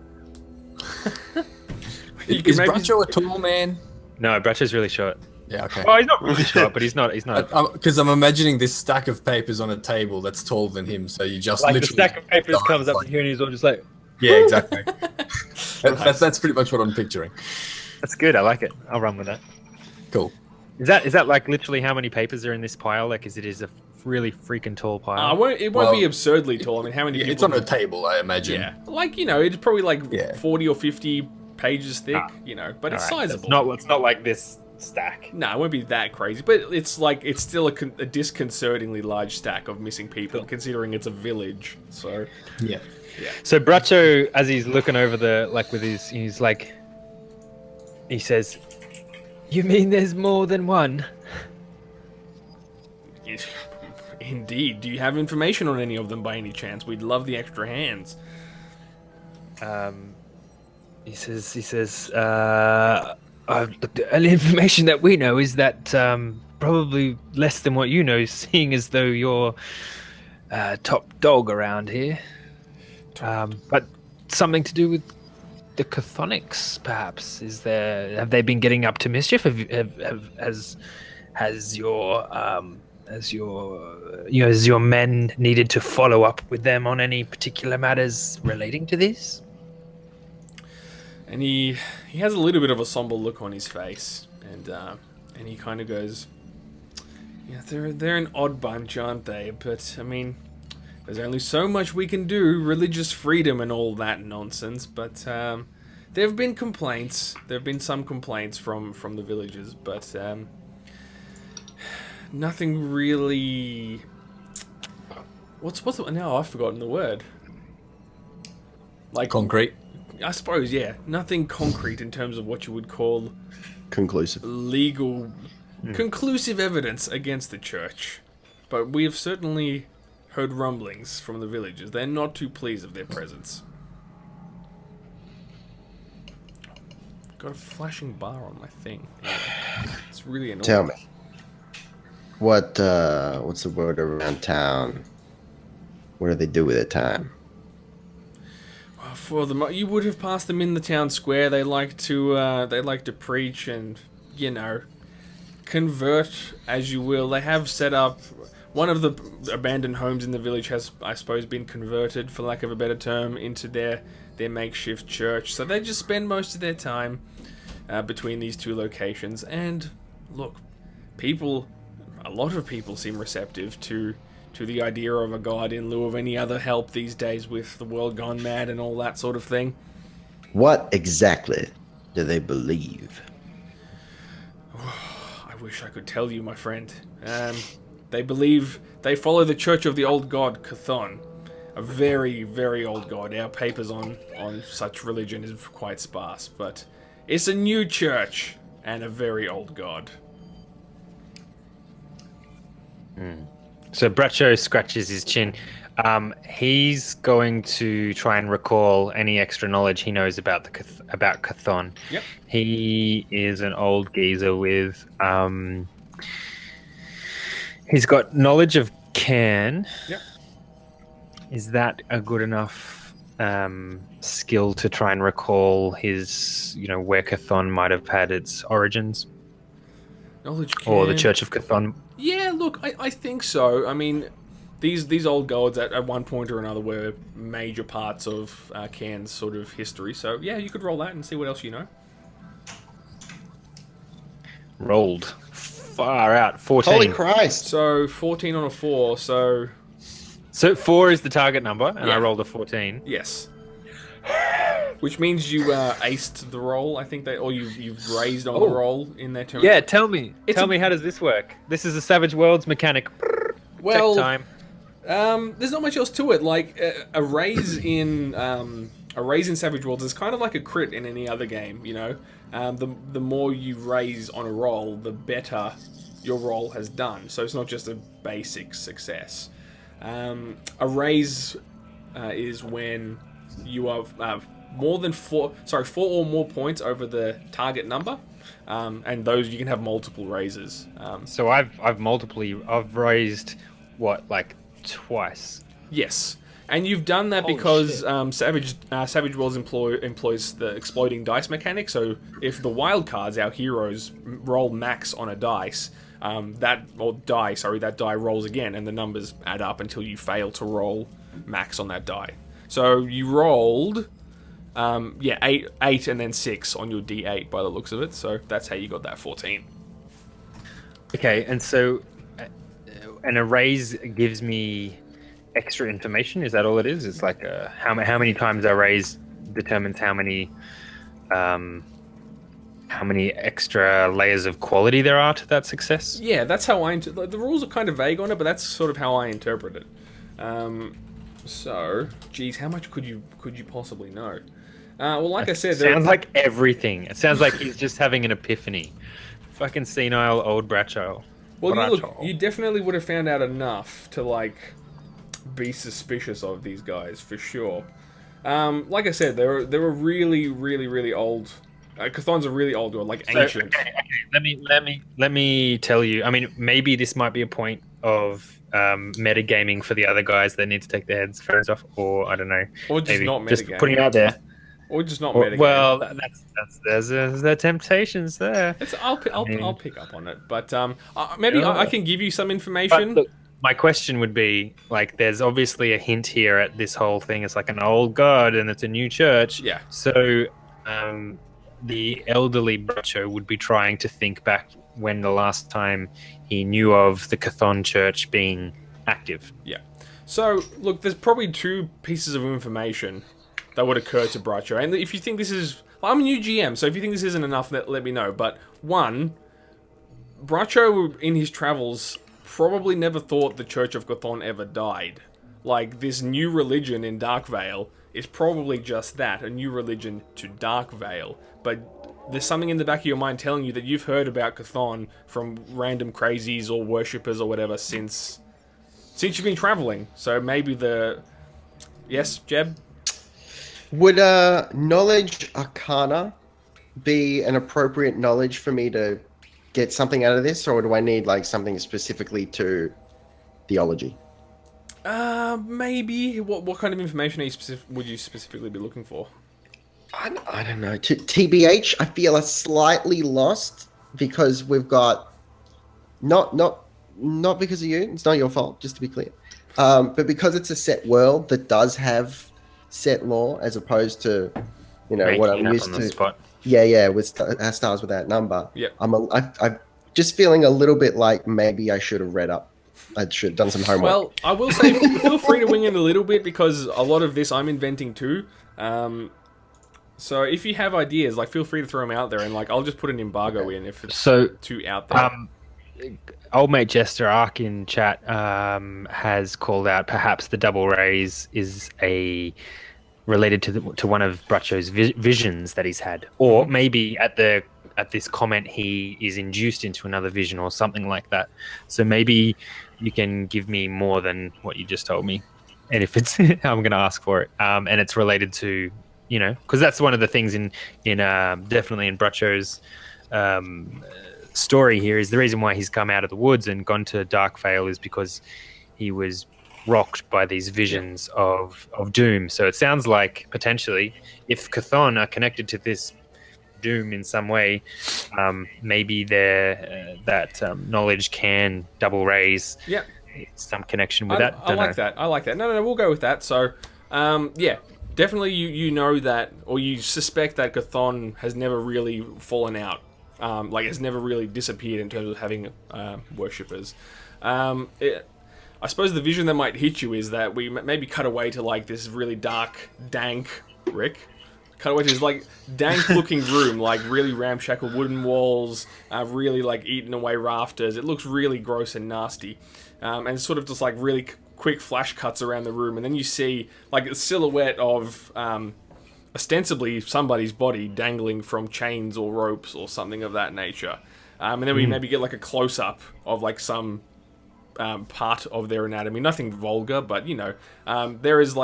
Is Bracho a tall man? No, Bracho's really short. Yeah, okay. Oh, he's not really short, but he's not. Because I'm imagining this stack of papers on a table that's taller than him, so you just the literally... stack of papers comes up to here and he's all just like... Yeah, exactly. That's pretty much what I'm picturing. That's good, I like it. I'll run with that. Cool. Is that literally how many papers are in this pile? It is a really freaking tall pile. It won't be absurdly tall. I mean, how many people... It's on a table, I imagine. Yeah. It's probably 40 or 50 pages thick, but it's sizable. It's not like this stack. No, it won't be that crazy, but it's still a disconcertingly large stack of missing people, considering it's a village. So yeah. So Bracho, as he's looking over he says, "You mean there's more than one?" Yes, indeed. Do you have information on any of them by any chance? We'd love the extra hands. He says, the only information that we know is that probably less than what you know, seeing as though you're top dog around here. But something to do with the Chthonics, perhaps? Have they been getting up to mischief? Has your men needed to follow up with them on any particular matters relating to this? And he has a little bit of a somber look on his face, and he kind of goes, "Yeah, they're an odd bunch, aren't they? But I mean, there's only so much we can do, religious freedom and all that nonsense. But there have been complaints. There have been some complaints from the villagers, but nothing really. Now I've forgotten the word. Concrete. I suppose, yeah. Nothing concrete in terms of what you would call Conclusive. legal, conclusive evidence against the church. But we have certainly heard rumblings from the villagers. They're not too pleased of their presence. Got a flashing bar on my thing. It's really annoying. Tell me, what's the word around town? What do they do with their time? You would have passed them in the town square. They like to preach and convert as you will. They have set up one of the abandoned homes in the village has, I suppose, been converted, for lack of a better term, into their makeshift church. So they just spend most of their time between these two locations. And look, a lot of people seem receptive to the idea of a god in lieu of any other help these days with the world gone mad and all that sort of thing. What exactly do they believe? I wish I could tell you, my friend. They follow the Church of the Old God, Chthon. A very, very old god. Our papers on such religion is quite sparse, but it's a new church and a very old god. So Bracho scratches his chin. He's going to try and recall any extra knowledge he knows about about Chthon. Yep. He is an old geezer with he's got knowledge of Cairn. Yep. Is that a good enough skill to try and recall his, where Chthon might have had its origins? Knowledge Or the Church of Chthon? Yeah, look, I think so. I mean, these old gods at one point or another were major parts of Cairn's sort of history. So yeah, you could roll that and see what else you know. rolled far out 14. Holy Christ! So 14 on a 4. So So 4 is the target number, and Yeah. I rolled a 14. yes. Which means you aced the roll, I think, or you've raised on the roll in their turn. Yeah, tell me. It's Tell a- me, how does this work? This is a Savage Worlds mechanic. Well, Check time. there's not much else to it. Like a raise in Savage Worlds is kind of like a crit in any other game. You know, the more you raise on a roll, the better your roll has done. So it's not just a basic success. A raise is when you have more than four or more points over the target number, and those you can have multiple raises. So I've raised what, like twice. Yes, and you've done that because Savage Worlds employs the exploding dice mechanic. So if the wild cards, our heroes, roll max on a dice, that die rolls again, and the numbers add up until you fail to roll max on that die. So you rolled, 8 and then 6 on your D8 by the looks of it. So that's how you got that 14. Okay, and so an raise gives me extra information. Is that all it is? It's like how many times I raise determines how many extra layers of quality there are to that success. Yeah, that's how the rules are kind of vague on it, but that's sort of how I interpret it. So, geez, how much could you possibly know? Well, like I said, Sounds like everything. It sounds like he's just having an epiphany. Fucking senile old Bracho. well, you definitely would have found out enough to like be suspicious of these guys for sure. Like I said, they were really, really, really old. Chthons are really old, or like ancient. Okay. Let me tell you. I mean, maybe this might be a point of metagaming for the other guys that need to take their headphones off, or I don't know, Or just maybe not just metagaming. putting it out there. Or just not Or- metagaming. well, there's the temptations there. I'll pick up on it, but maybe I can give you some But information. look, my question would be, like, there's obviously a hint here at this whole thing. It's like an old god, and it's a new church. Yeah. So, the elderly Bracho would be trying to think back when the last time he knew of the Chthon church being active. Yeah. So, look, there's probably 2 pieces of information that would occur to Bracho. And if you think this is... I'm a new GM, so if you think this isn't enough, let me know. But, 1, Bracho, in his travels, probably never thought the Church of Chthon ever died. Like, this new religion in Darkvale is probably just that, a new religion to Darkvale. But there's something in the back of your mind telling you that you've heard about Chthon from random crazies or worshippers or whatever since you've been traveling. So maybe Yes, Jeb? Would knowledge arcana be an appropriate knowledge for me to get something out of this, or do I need like something specifically to theology? Maybe. What kind of information would you specifically be looking for? I don't know. TBH, I feel are slightly lost because we've got not because of you. It's not your fault, just to be clear. But because it's a set world that does have set lore, as opposed to what I'm used to. Spot. Yeah, with stars with that number. Yeah. I'm just feeling a little bit like maybe I should have read up. I should have done some homework. Well, I will say, feel free to wing it a little bit, because a lot of this I'm inventing too. So if you have ideas, like, feel free to throw them out there, and like I'll just put an embargo in if it's too out there. Old mate Jester Ark in chat has called out perhaps the double raise is related to one of Bracho's visions that he's had, or maybe at this comment he is induced into another vision or something like that. So maybe you can give me more than what you just told me, and if it's I'm going to ask for it, and it's related to because that's one of the things in definitely in Bracho's story here is the reason why he's come out of the woods and gone to Darkvale is because he was rocked by these visions of doom. So it sounds like potentially if Chthon are connected to this doom in some way, maybe that knowledge can double raise some connection with that. I like that. I like that. No, we'll go with that. So, definitely you know that, or you suspect that Chthon has never really fallen out Like it's never really disappeared in terms of having worshippers. I suppose the vision that might hit you is that we maybe cut away to like this really dark, dank, Rick. Cut away to this like dank-looking room, like really ramshackle wooden walls, really like eaten away rafters. It looks really gross and nasty, and sort of just like really quick flash cuts around the room, and then you see like a silhouette of ostensibly somebody's body dangling from chains or ropes or something of that nature, and then we maybe get like a close-up of like some part of their anatomy. Nothing vulgar, but you know, there is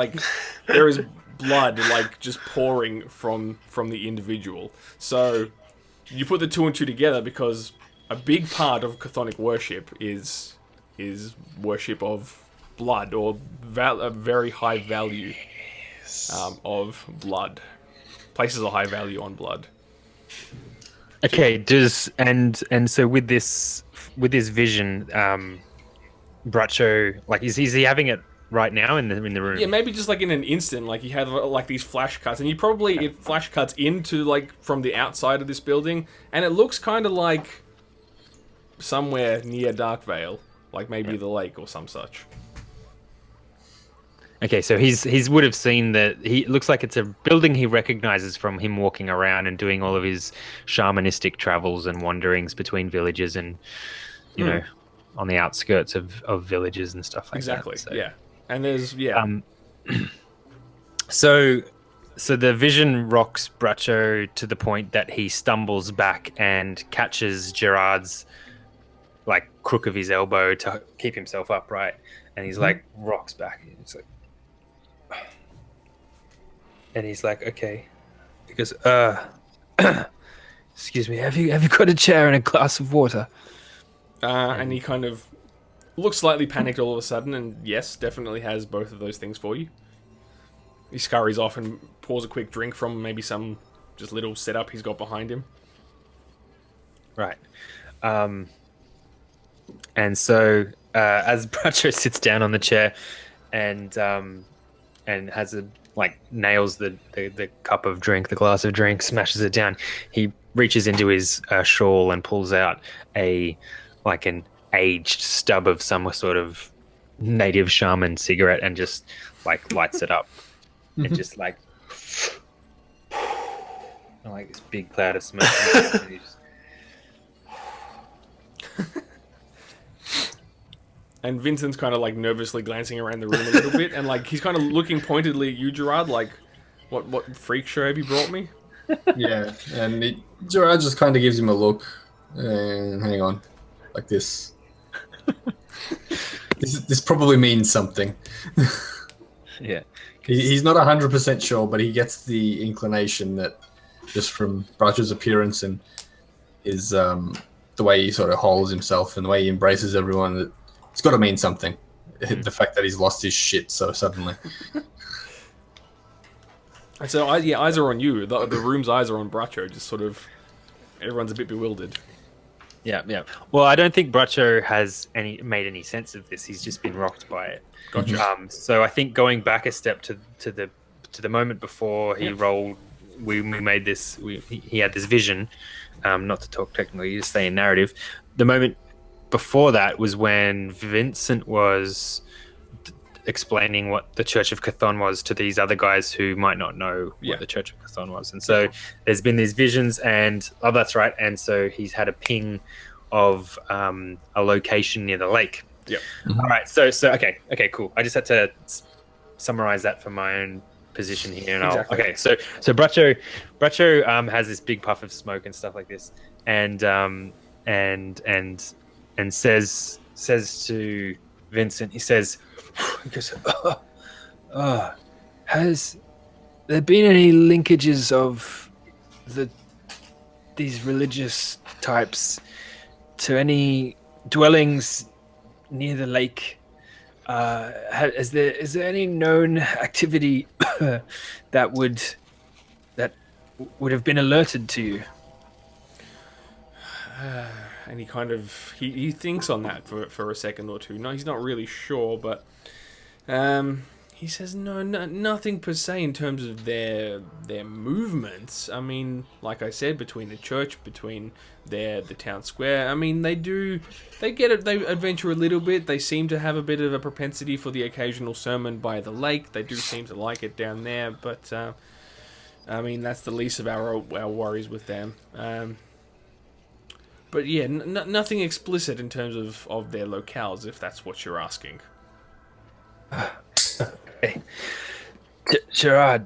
blood like just pouring from the individual. So you put the two and two together because a big part of chthonic worship is worship of blood, or a very high value of blood. Places a high value on blood. Okay, so with this vision, Bracho, like is he having it right now in the room? Yeah, maybe just like in an instant, like you have like these flash cuts, and it flash cuts into like from the outside of this building, and it looks kind of like somewhere near Darkvale, like maybe the lake or some such. Okay, so he's would have seen that. He looks like it's a building he recognizes from him walking around and doing all of his shamanistic travels and wanderings between villages and you know, on the outskirts of villages and stuff like exactly, that. So, yeah. And there's So the vision rocks Bracho to the point that he stumbles back and catches Gerard's like crook of his elbow to keep himself upright, and he's like rocks back. And he's like, okay. He goes, excuse me, have you got a chair and a glass of water? And he kind of looks slightly panicked all of a sudden, and yes, definitely has both of those things for you. He scurries off and pours a quick drink from maybe some just little setup he's got behind him. Right. And so as Bracho sits down on the chair and has nails the cup of drink, the glass of drink, smashes it down, he reaches into his shawl and pulls out an aged stub of some sort of native shaman cigarette and just like lights it up and just like this big cloud of smoke. And he just... And Vincent's kind of like nervously glancing around the room a little bit, and like he's kind of looking pointedly at you, Gerard, like, what freak show have you brought me? Yeah, and Gerard just kind of gives him a look and hang on, like this. This probably means something. Yeah. He's not 100% sure, but he gets the inclination that just from Bracho's appearance and his the way he sort of holds himself and the way he embraces everyone, that it's got to mean something. The fact that he's lost his shit so suddenly. And so, eyes are on you. The room's eyes are on Bracho. Just sort of, everyone's a bit bewildered. Yeah. Well, I don't think Bracho has made any sense of this. He's just been rocked by it. Gotcha. So I think going back a step to the moment before he rolled, we made this. He had this vision. Not to talk technically, just saying narrative. The moment before that was when Vincent was explaining what the Church of Chthon was to these other guys who might not know what the Church of Chthon was. And so there's been these visions and, oh, that's right. And so he's had a ping of a location near the lake. Yep. Mm-hmm. All right. So okay, cool. I just had to summarize that for my own position here. And Exactly. So Bracho has this big puff of smoke and stuff like this. And says to Vincent, he goes, has there been any linkages of these religious types to any dwellings near the lake? Is there any known activity that would have been alerted to you? And he kind of he thinks on that for a second or two. No, he's not really sure, but He says nothing per se in terms of their movements. I mean, like I said, between the church, between the town square. I mean, they adventure a little bit. They seem to have a bit of a propensity for the occasional sermon by the lake. They do seem to like it down there, but I mean, that's the least of our worries with them. But yeah, nothing explicit in terms of their locales, if that's what you're asking. Okay. Gerard,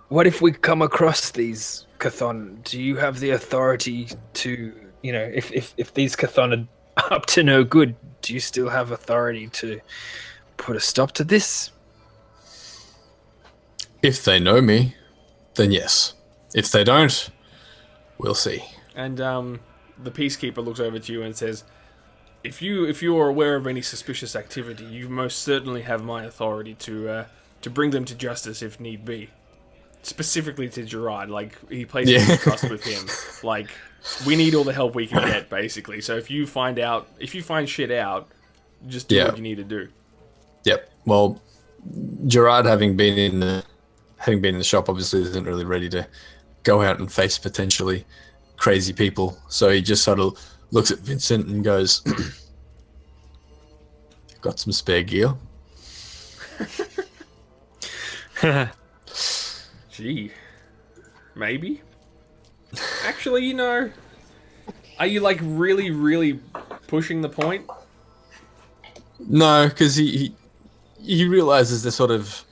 what if we come across these Chthon? Do you have the authority to, if these Chthon are up to no good, do you still have authority to put a stop to this? If they know me, then yes. If they don't, we'll see. And the peacekeeper looks over to you and says, If you are aware of any suspicious activity, you most certainly have my authority to bring them to justice if need be. Specifically to Gerard, like he places his trust with him. Like we need all the help we can get, basically. So if you find shit out, just do what you need to do. Yep. Well, Gerard, having been in the shop, obviously isn't really ready to go out and face potentially crazy people. So he just sort of looks at Vincent and goes, "Got some spare gear?" Gee, maybe. Actually, are you like really, really pushing the point? No, because he realizes they're sort of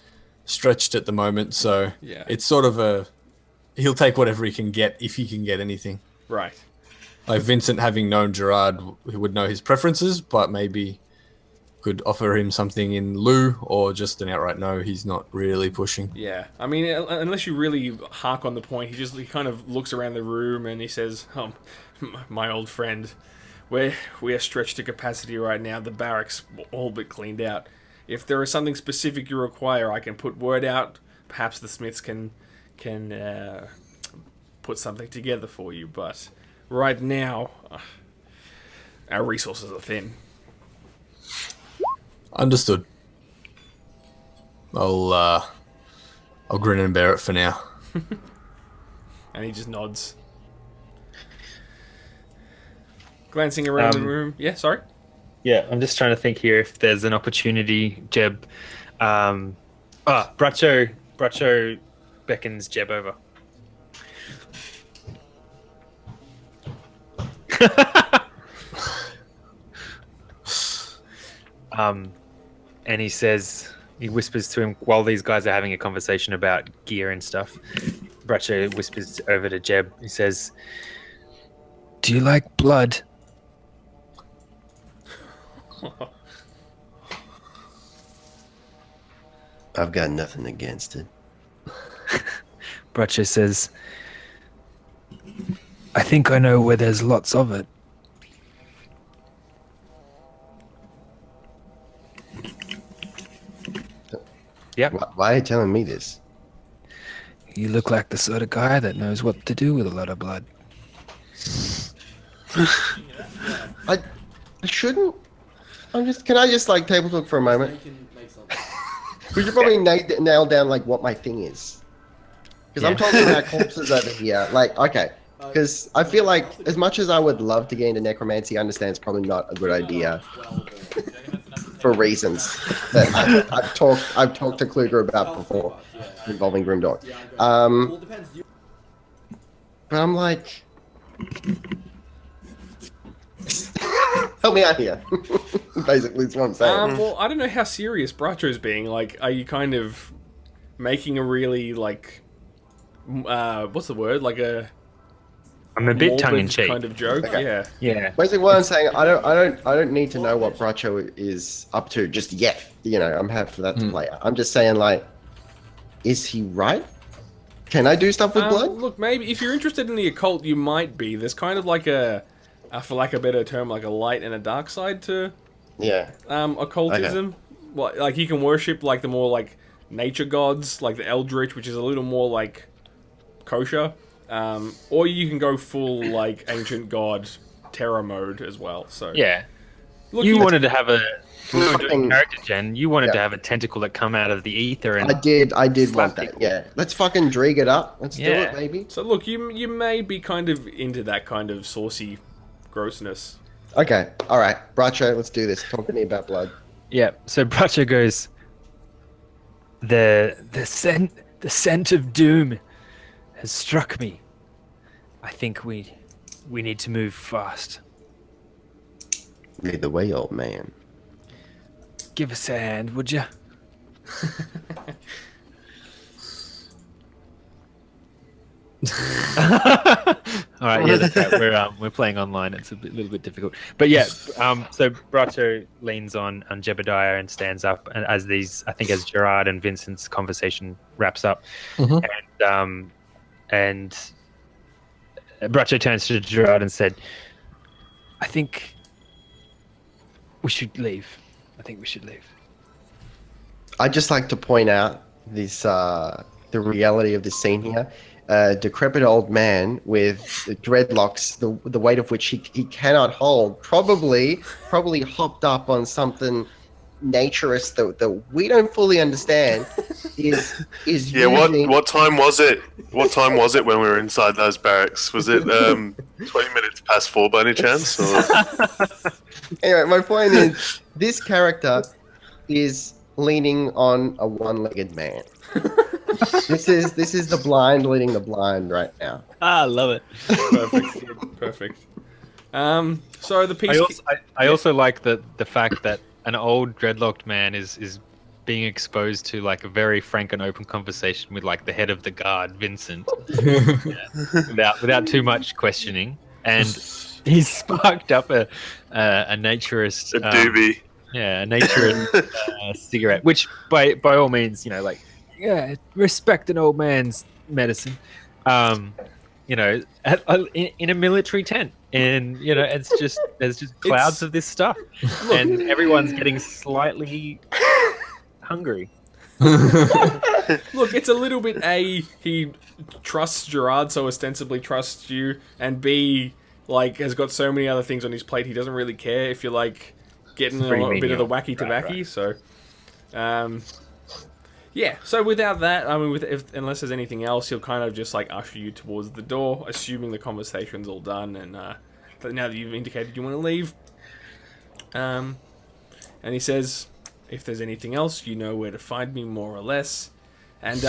stretched at the moment, so it's sort of he'll take whatever he can get if he can get anything. Right. Like Vincent, having known Gerard, he would know his preferences, but maybe could offer him something in lieu, or just an outright no. He's not really pushing. Yeah, I mean, unless you really hark on the point, he kind of looks around the room and he says, my old friend, we are stretched to capacity right now. The barracks all but cleaned out. If there is something specific you require, I can put word out. Perhaps the Smiths can put something together for you, but right now, our resources are thin. Understood. I'll grin and bear it for now. And he just nods. Glancing around the room. Yeah, sorry? Yeah, I'm just trying to think here if there's an opportunity, Jeb. Bracho beckons Jeb over. And he whispers to him while these guys are having a conversation about gear and stuff. Bracho whispers over to Jeb. He says, "Do you like blood?" I've got nothing against it. Bracho says, "I think I know where there's lots of it." Yep. Why are you telling me this? You look like the sort of guy that knows what to do with a lot of blood. I shouldn't. Can I just like table talk for a moment? We should probably nail down like what my thing is, because I'm talking about corpses over here. Like, okay, because I feel like as much as I would love to get into necromancy, I understand it's probably not a good idea for reasons that I've talked to Kluger about before, involving Grimdog. But I'm like, help me out here. Basically, that's what I'm saying. Well, I don't know how serious Bracho's being. Like, are you kind of making a really like, what's the word? Like a I'm a bit tongue in cheek kind of joke. Okay. Yeah. Basically, what I'm saying, I don't need to know what Bracho is up to just yet. I'm happy for that to play out. I'm just saying, like, is he right? Can I do stuff with blood? Look, maybe if you're interested in the occult, you might be. There's kind of like for lack of a better term, like a light and a dark side to occultism. Okay. Well, like you can worship like the more like nature gods, like the Eldritch, which is a little more like kosher. Or you can go full like ancient god terror mode as well. So Yeah. Look, You wanted to have a Fucking- character, Jen. You wanted to Yeah. have a tentacle that come out of the ether and I did want slap that. people. Yeah, let's fucking drag it up. Let's do Yeah. it, baby. So look, you may be kind of into that kind of saucy grossness. Okay, all right, Bracho, let's do this. Talk to me about blood. Yeah. So Bracha goes. The scent of doom has struck me. I think we need to move fast. Lead the way, old man. Give us a hand, would you? All right, yeah, that's right. We're playing online. It's little bit difficult, but yeah. So Bracho leans on Jebediah and stands up, and as Gerard and Vincent's conversation wraps up, and Bracho turns to Gerard and said, "I think we should leave. I think we should leave." I'd just like to point out this the reality of this scene here. A decrepit old man with dreadlocks, the weight of which he cannot hold, probably hopped up on something naturist that we don't fully understand. Is Yeah, using... what time was it? What time was it when we were inside those barracks? Was it 20 minutes past 4 by any chance? Or... Anyway, my point is this character is leaning on a one-legged man. This is the blind leading the blind right now. I love it. Perfect. So the piece. I also like the fact that an old dreadlocked man is being exposed to like a very frank and open conversation with like the head of the guard, Vincent, without too much questioning, and he's sparked up a naturist, A doobie. a naturist cigarette, which by all means, respect an old man's medicine. In a military tent, and there's just clouds of this stuff, and everyone's getting slightly hungry. Look, it's a little bit he trusts Gerard, so ostensibly trusts you, and B, like, has got so many other things on his plate, he doesn't really care if you're like getting a bit of the wacky tobacco. Right. So, yeah. So without that, I mean, unless there's anything else, he'll kind of just like usher you towards the door, assuming the conversation's all done, and but now that you've indicated you want to leave, and he says, "If there's anything else, you know where to find me, more or less." And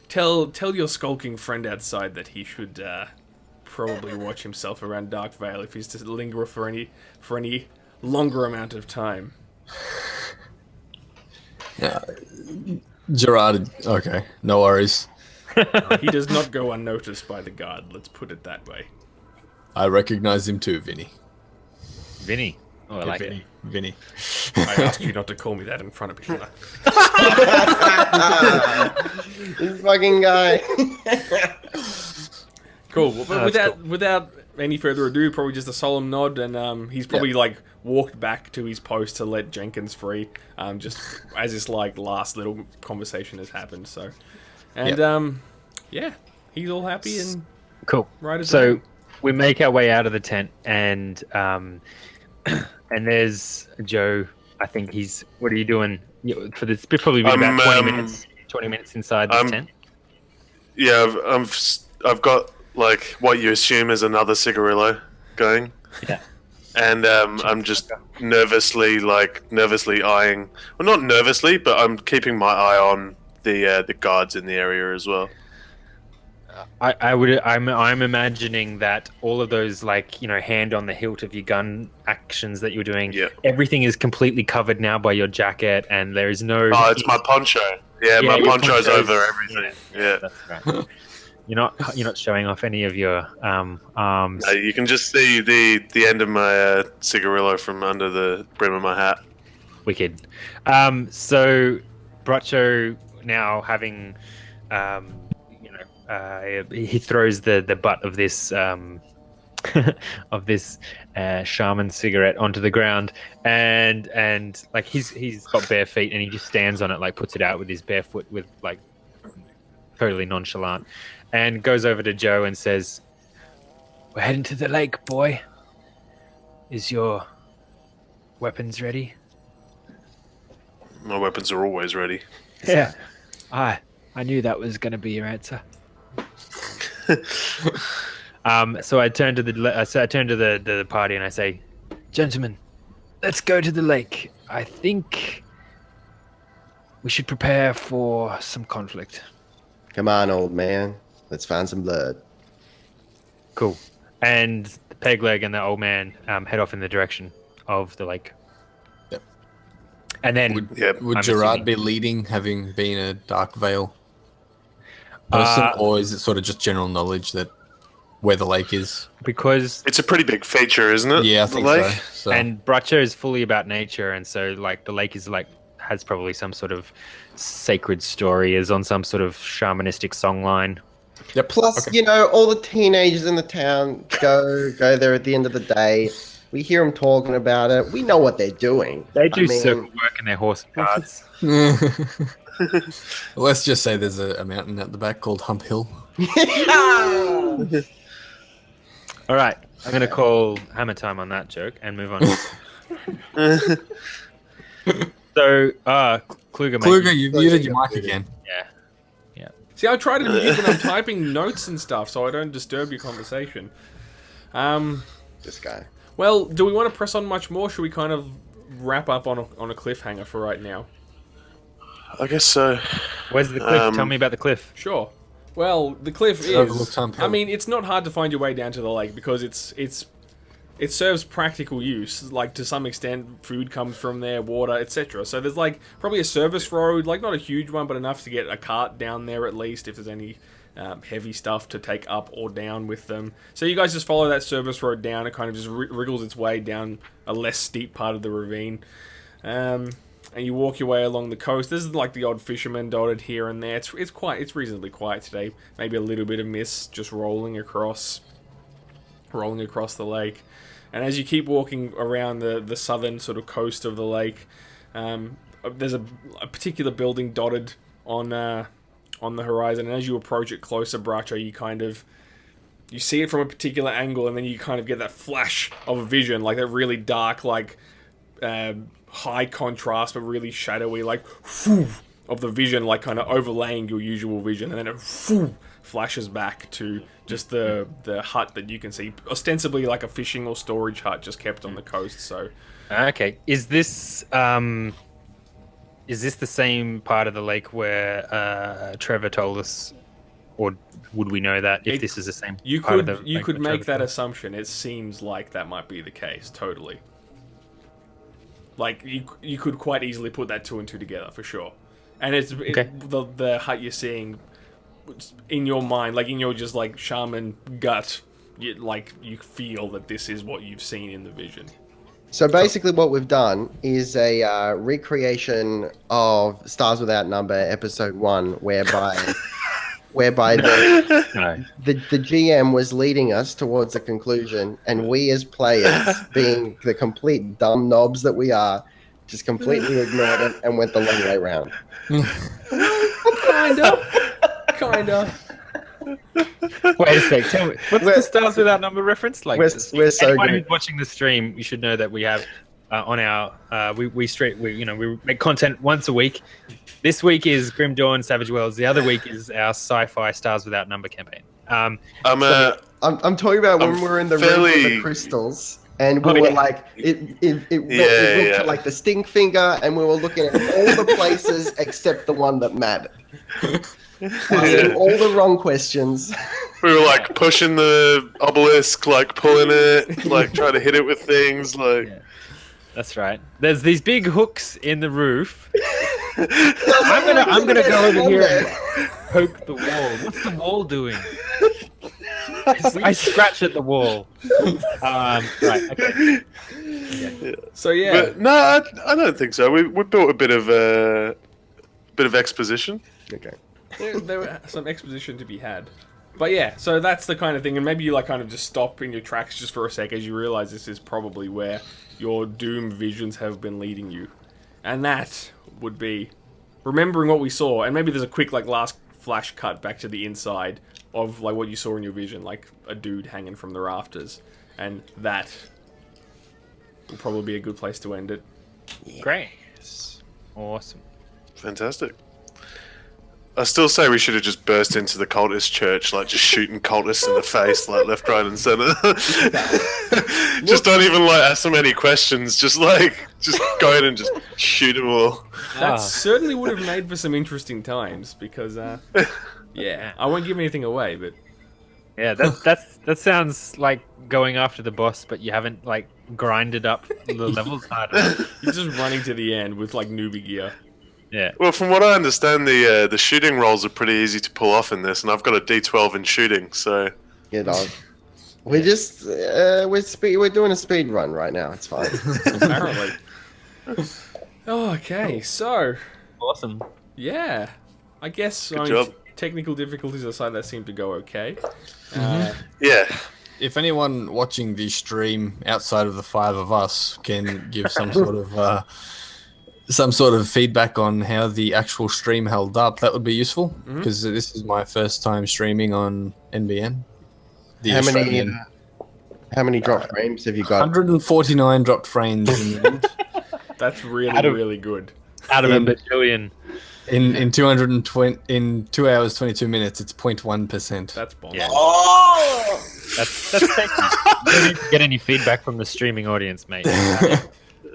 tell your skulking friend outside that he should probably watch himself around Darkvale if he's to linger for any longer amount of time. Yeah. Gerard, okay, no worries. He does not go unnoticed by the guard, let's put it that way. I recognize him too, Vinny. Vinny. Oh, I like Vinny. it. Vinny. I asked you not to call me that in front of people. This fucking guy. Cool. Well, but that's without any further ado, probably just a solemn nod, and he's probably like walked back to his post to let Jenkins free, just as this like last little conversation has happened. So, and yeah, he's all happy and Cool. right. So we make our way out of the tent, and there's Joe. I think he's. What are you doing for this? Probably been about 20 minutes. 20 minutes inside the tent. Yeah, I've got like what you assume is another cigarillo going. Yeah. And I'm just nervously eyeing. Well, not nervously, but I'm keeping my eye on the guards in the area as well. I'm imagining that all of those hand on the hilt of your gun actions that you're doing, everything is completely covered now by your jacket, and there is no. Oh, it's my poncho. Yeah, my poncho's over everything. Yeah. That's right. You're not showing off any of your arms. You can just see the end of my cigarillo from under the brim of my hat. Wicked. So Bracho now having, he throws the butt of this of this shaman cigarette onto the ground, and like he's got bare feet, and he just stands on it, like puts it out with his bare foot, with like totally nonchalant, and goes over to Joe and says, "We're heading to the lake, boy. Is your weapons ready? My weapons are always ready. Yeah. I knew that was going to be your answer. So I turn to the party and I say, "Gentlemen, let's go to the lake. I think we should prepare for some conflict." Come on, old man. Let's find some blood. Cool. And the Pegleg and the old man head off in the direction of the lake. Yep. And then Would I'm Gerard assuming- be leading, having been a Darkvale person, or is it sort of just general knowledge that where the lake is? because It's a pretty big feature, isn't it? Yeah, I The think lake? so. and Bracha is fully about nature, and so like the lake is like has probably some sort of sacred story, is on some sort of shamanistic songline. Plus, all the teenagers in the town go there at the end of the day. We hear them talking about it. We know what they're doing. They do I mean, circle work in their horse and carts. Let's just say there's a mountain at the back called Hump Hill. All right, I'm gonna call hammer time on that joke and move on. So, Kluger, mate, Kluger, you've muted your mic again. yeah. See, I try to mute when I'm typing notes and stuff, so I don't disturb your conversation. This guy. Well, do we want to press on much more? Should we kind of wrap up on a cliffhanger for right now? I guess so. Where's the cliff? Tell me about the cliff. Sure. Well, the cliff overlooks is. Hump Hill. I mean, it's not hard to find your way down to the lake because it serves practical use. Like to some extent, food comes from there, water, etc. So there's like probably a service road, like not a huge one, but enough to get a cart down there at least if there's any heavy stuff to take up or down with them. So you guys just follow that service road down. It kind of just wriggles its way down a less steep part of the ravine. And you walk your way along the coast. There's like the odd fisherman dotted here and there. It's reasonably quiet today. Maybe a little bit of mist just rolling across the lake. And as you keep walking around the southern sort of coast of the lake, there's a particular building dotted on the horizon. And as you approach it closer, Bracho, you see it from a particular angle, and then you kind of get that flash of a vision, like that really dark, like high contrast but really shadowy, like whoo, of the vision, like kind of overlaying your usual vision, and then it whoo, flashes back to just the hut that you can see, ostensibly like a fishing or storage hut just kept on the coast. So Okay, is this the same part of the lake where Trevor told us, or would we know that if this is the same? you part of could the you lake could where make Trevor that told us? assumption. It seems like that might be the case. Totally. Like you could quite easily put that two and two together for sure. And Okay. The hut you're seeing in your mind, like in your just like shaman gut, you feel that this is what you've seen in the vision. So basically, what we've done is a recreation of Stars Without Number, episode 1, whereby No. the GM was leading us towards a conclusion, and we as players, being the complete dumb knobs that we are, just completely ignored it and went the long way round. Kind of. Wait a sec. Tell me, what's the Stars Without Number reference? Like, We're so anyone good. who's watching the stream, you should know that we have on our we make content once a week. This week is Grim Dawn, Savage Worlds. The other week is our Sci-fi Stars Without Number campaign. I'm talking about when I'm we were in the room with fairly- the crystals, and we were like, it went to like the stink finger, and we were looking at all the places except the one that mattered. Asking all the wrong questions. We were like pushing the obelisk, like pulling it, like trying to hit it with things, like. Yeah. That's right. There's these big hooks in the roof. I'm gonna go over here and poke the wall. What's the wall doing? I scratch at the wall. Right. Okay. So yeah. But no, I don't think so. We built a bit of exposition. Okay. There were some exposition to be had. But yeah, so that's the kind of thing, and maybe you like kind of just stop in your tracks just for a sec as you realize this is probably where your doom visions have been leading you. And that would be remembering what we saw, and maybe there's a quick like last flash cut back to the inside of like what you saw in your vision, like a dude hanging from the rafters, and that will probably be a good place to end it. Great. Awesome. Fantastic. I still say we should have just burst into the cultist church, like just shooting cultists in the face, like left, right, and center. Just don't even like ask them any questions. Just go ahead and just shoot them all. That certainly would have made for some interesting times because, yeah, I won't give anything away, but Yeah, that sounds like going after the boss, but you haven't like grinded up the levels hard enough. you're just running to the end with like newbie gear. Yeah. Well, from what I understand, the shooting rolls are pretty easy to pull off in this, and I've got a D12 in shooting, so You know, we're just we're doing a speed run right now. It's fine. Apparently. Okay, so Awesome. yeah, I guess Good job. technical difficulties aside, that seemed to go okay. yeah. If anyone watching the stream outside of the five of us can give some sort of feedback on how the actual stream held up, that would be useful because this is my first time streaming on NBN. How many drop frames have you got? 149 dropped frames in the end. That's really good. Out of a bajillion. In 220 in 2 hours 22 minutes. It's 0.1%. That's bomb. Yeah. That's get any feedback from the streaming audience, mate.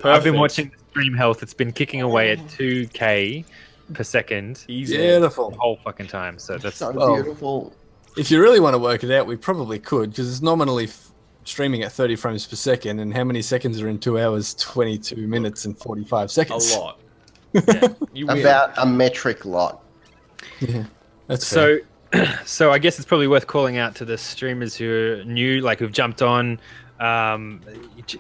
I've been watching the stream health. It's been kicking away at 2K per second Easy. Beautiful. the whole fucking time. So that's So Well, beautiful. If you really want to work it out, we probably could because it's nominally streaming at 30 frames per second, and how many seconds are in 2 hours 22 minutes and 45 A seconds? lot. Yeah, you win. About a metric lot. Yeah, that's fair. so I guess it's probably worth calling out to the streamers who are new, like who've jumped on.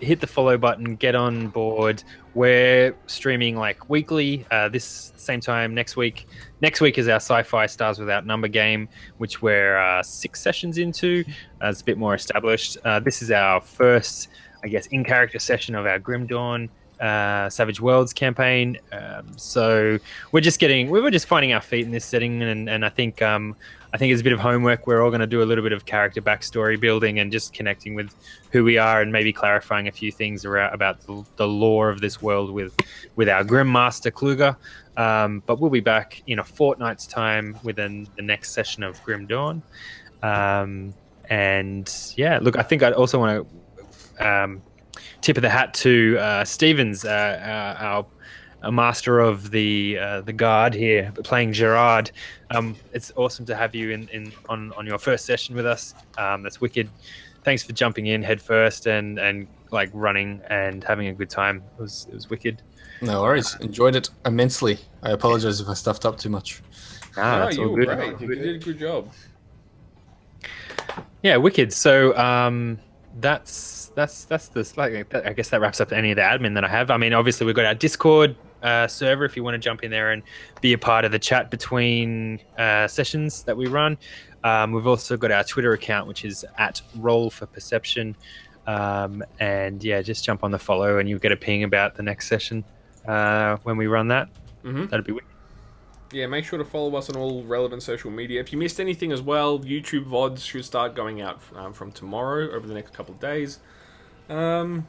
Hit the follow button, get on board. We're streaming like weekly. This same time next week. Next week is our Sci-fi Stars Without Number game, which we're 6 sessions into. It's a bit more established. This is our first, I guess, in-character session of our Grim Dawn Savage Worlds campaign. So we were just finding our feet in this setting, and I think it's a bit of homework. We're all going to do a little bit of character backstory building and just connecting with who we are and maybe clarifying a few things about the lore of this world with our Grim Master Kluger. But we'll be back in a fortnight's time within the next session of Grim Dawn. And yeah, look, I think I'd also want to tip of the hat to Stevens, our master of the guard here, playing Gerard. It's awesome to have you on your first session with us. That's wicked. Thanks for jumping in head first and like running and having a good time. It was wicked. No worries. Enjoyed it immensely. I apologize if I stuffed up too much. No, That's you all were good. great. You did a good job. Yeah, wicked. So that's I guess that wraps up any of the admin that I have. I mean, obviously we've got our Discord server if you want to jump in there and be a part of the chat between sessions that we run. We've also got our Twitter account, which is @RollForPerception. And yeah, just jump on the follow and you'll get a ping about the next session when we run that. That'd be wicked. Yeah, make sure to follow us on all relevant social media. If you missed anything as well, YouTube VODs should start going out from tomorrow over the next couple of days. And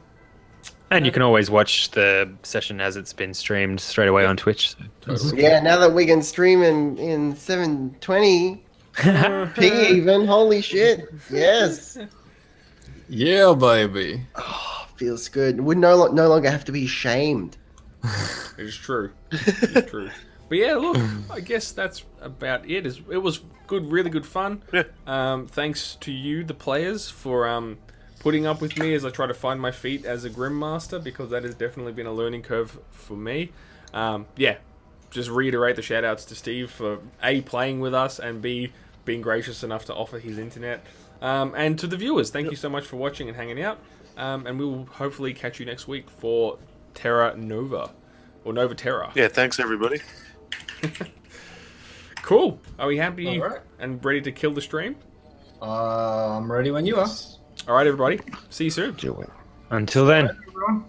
you can always watch the session as it's been streamed straight away on Twitch. So. Yeah, now that we can stream in 720p even, holy shit. Yes. Yeah, baby. Oh, feels good. We no longer have to be shamed. It is true. It's true. But yeah, look, I guess that's about it. It was good, really good fun. Yeah. Thanks to you, the players, for putting up with me as I try to find my feet as a Grim Master, because that has definitely been a learning curve for me. Yeah, just reiterate the shout outs to Steve for A, playing with us, and B, being gracious enough to offer his internet. And to the viewers, thank you so much for watching and hanging out. And we will hopefully catch you next week for Terra Nova, or Nova Terra. Yeah, thanks everybody. Cool. Are we happy and ready to kill the stream? I'm ready when you are. All right, everybody. See you soon. Do it. Until then. Everyone.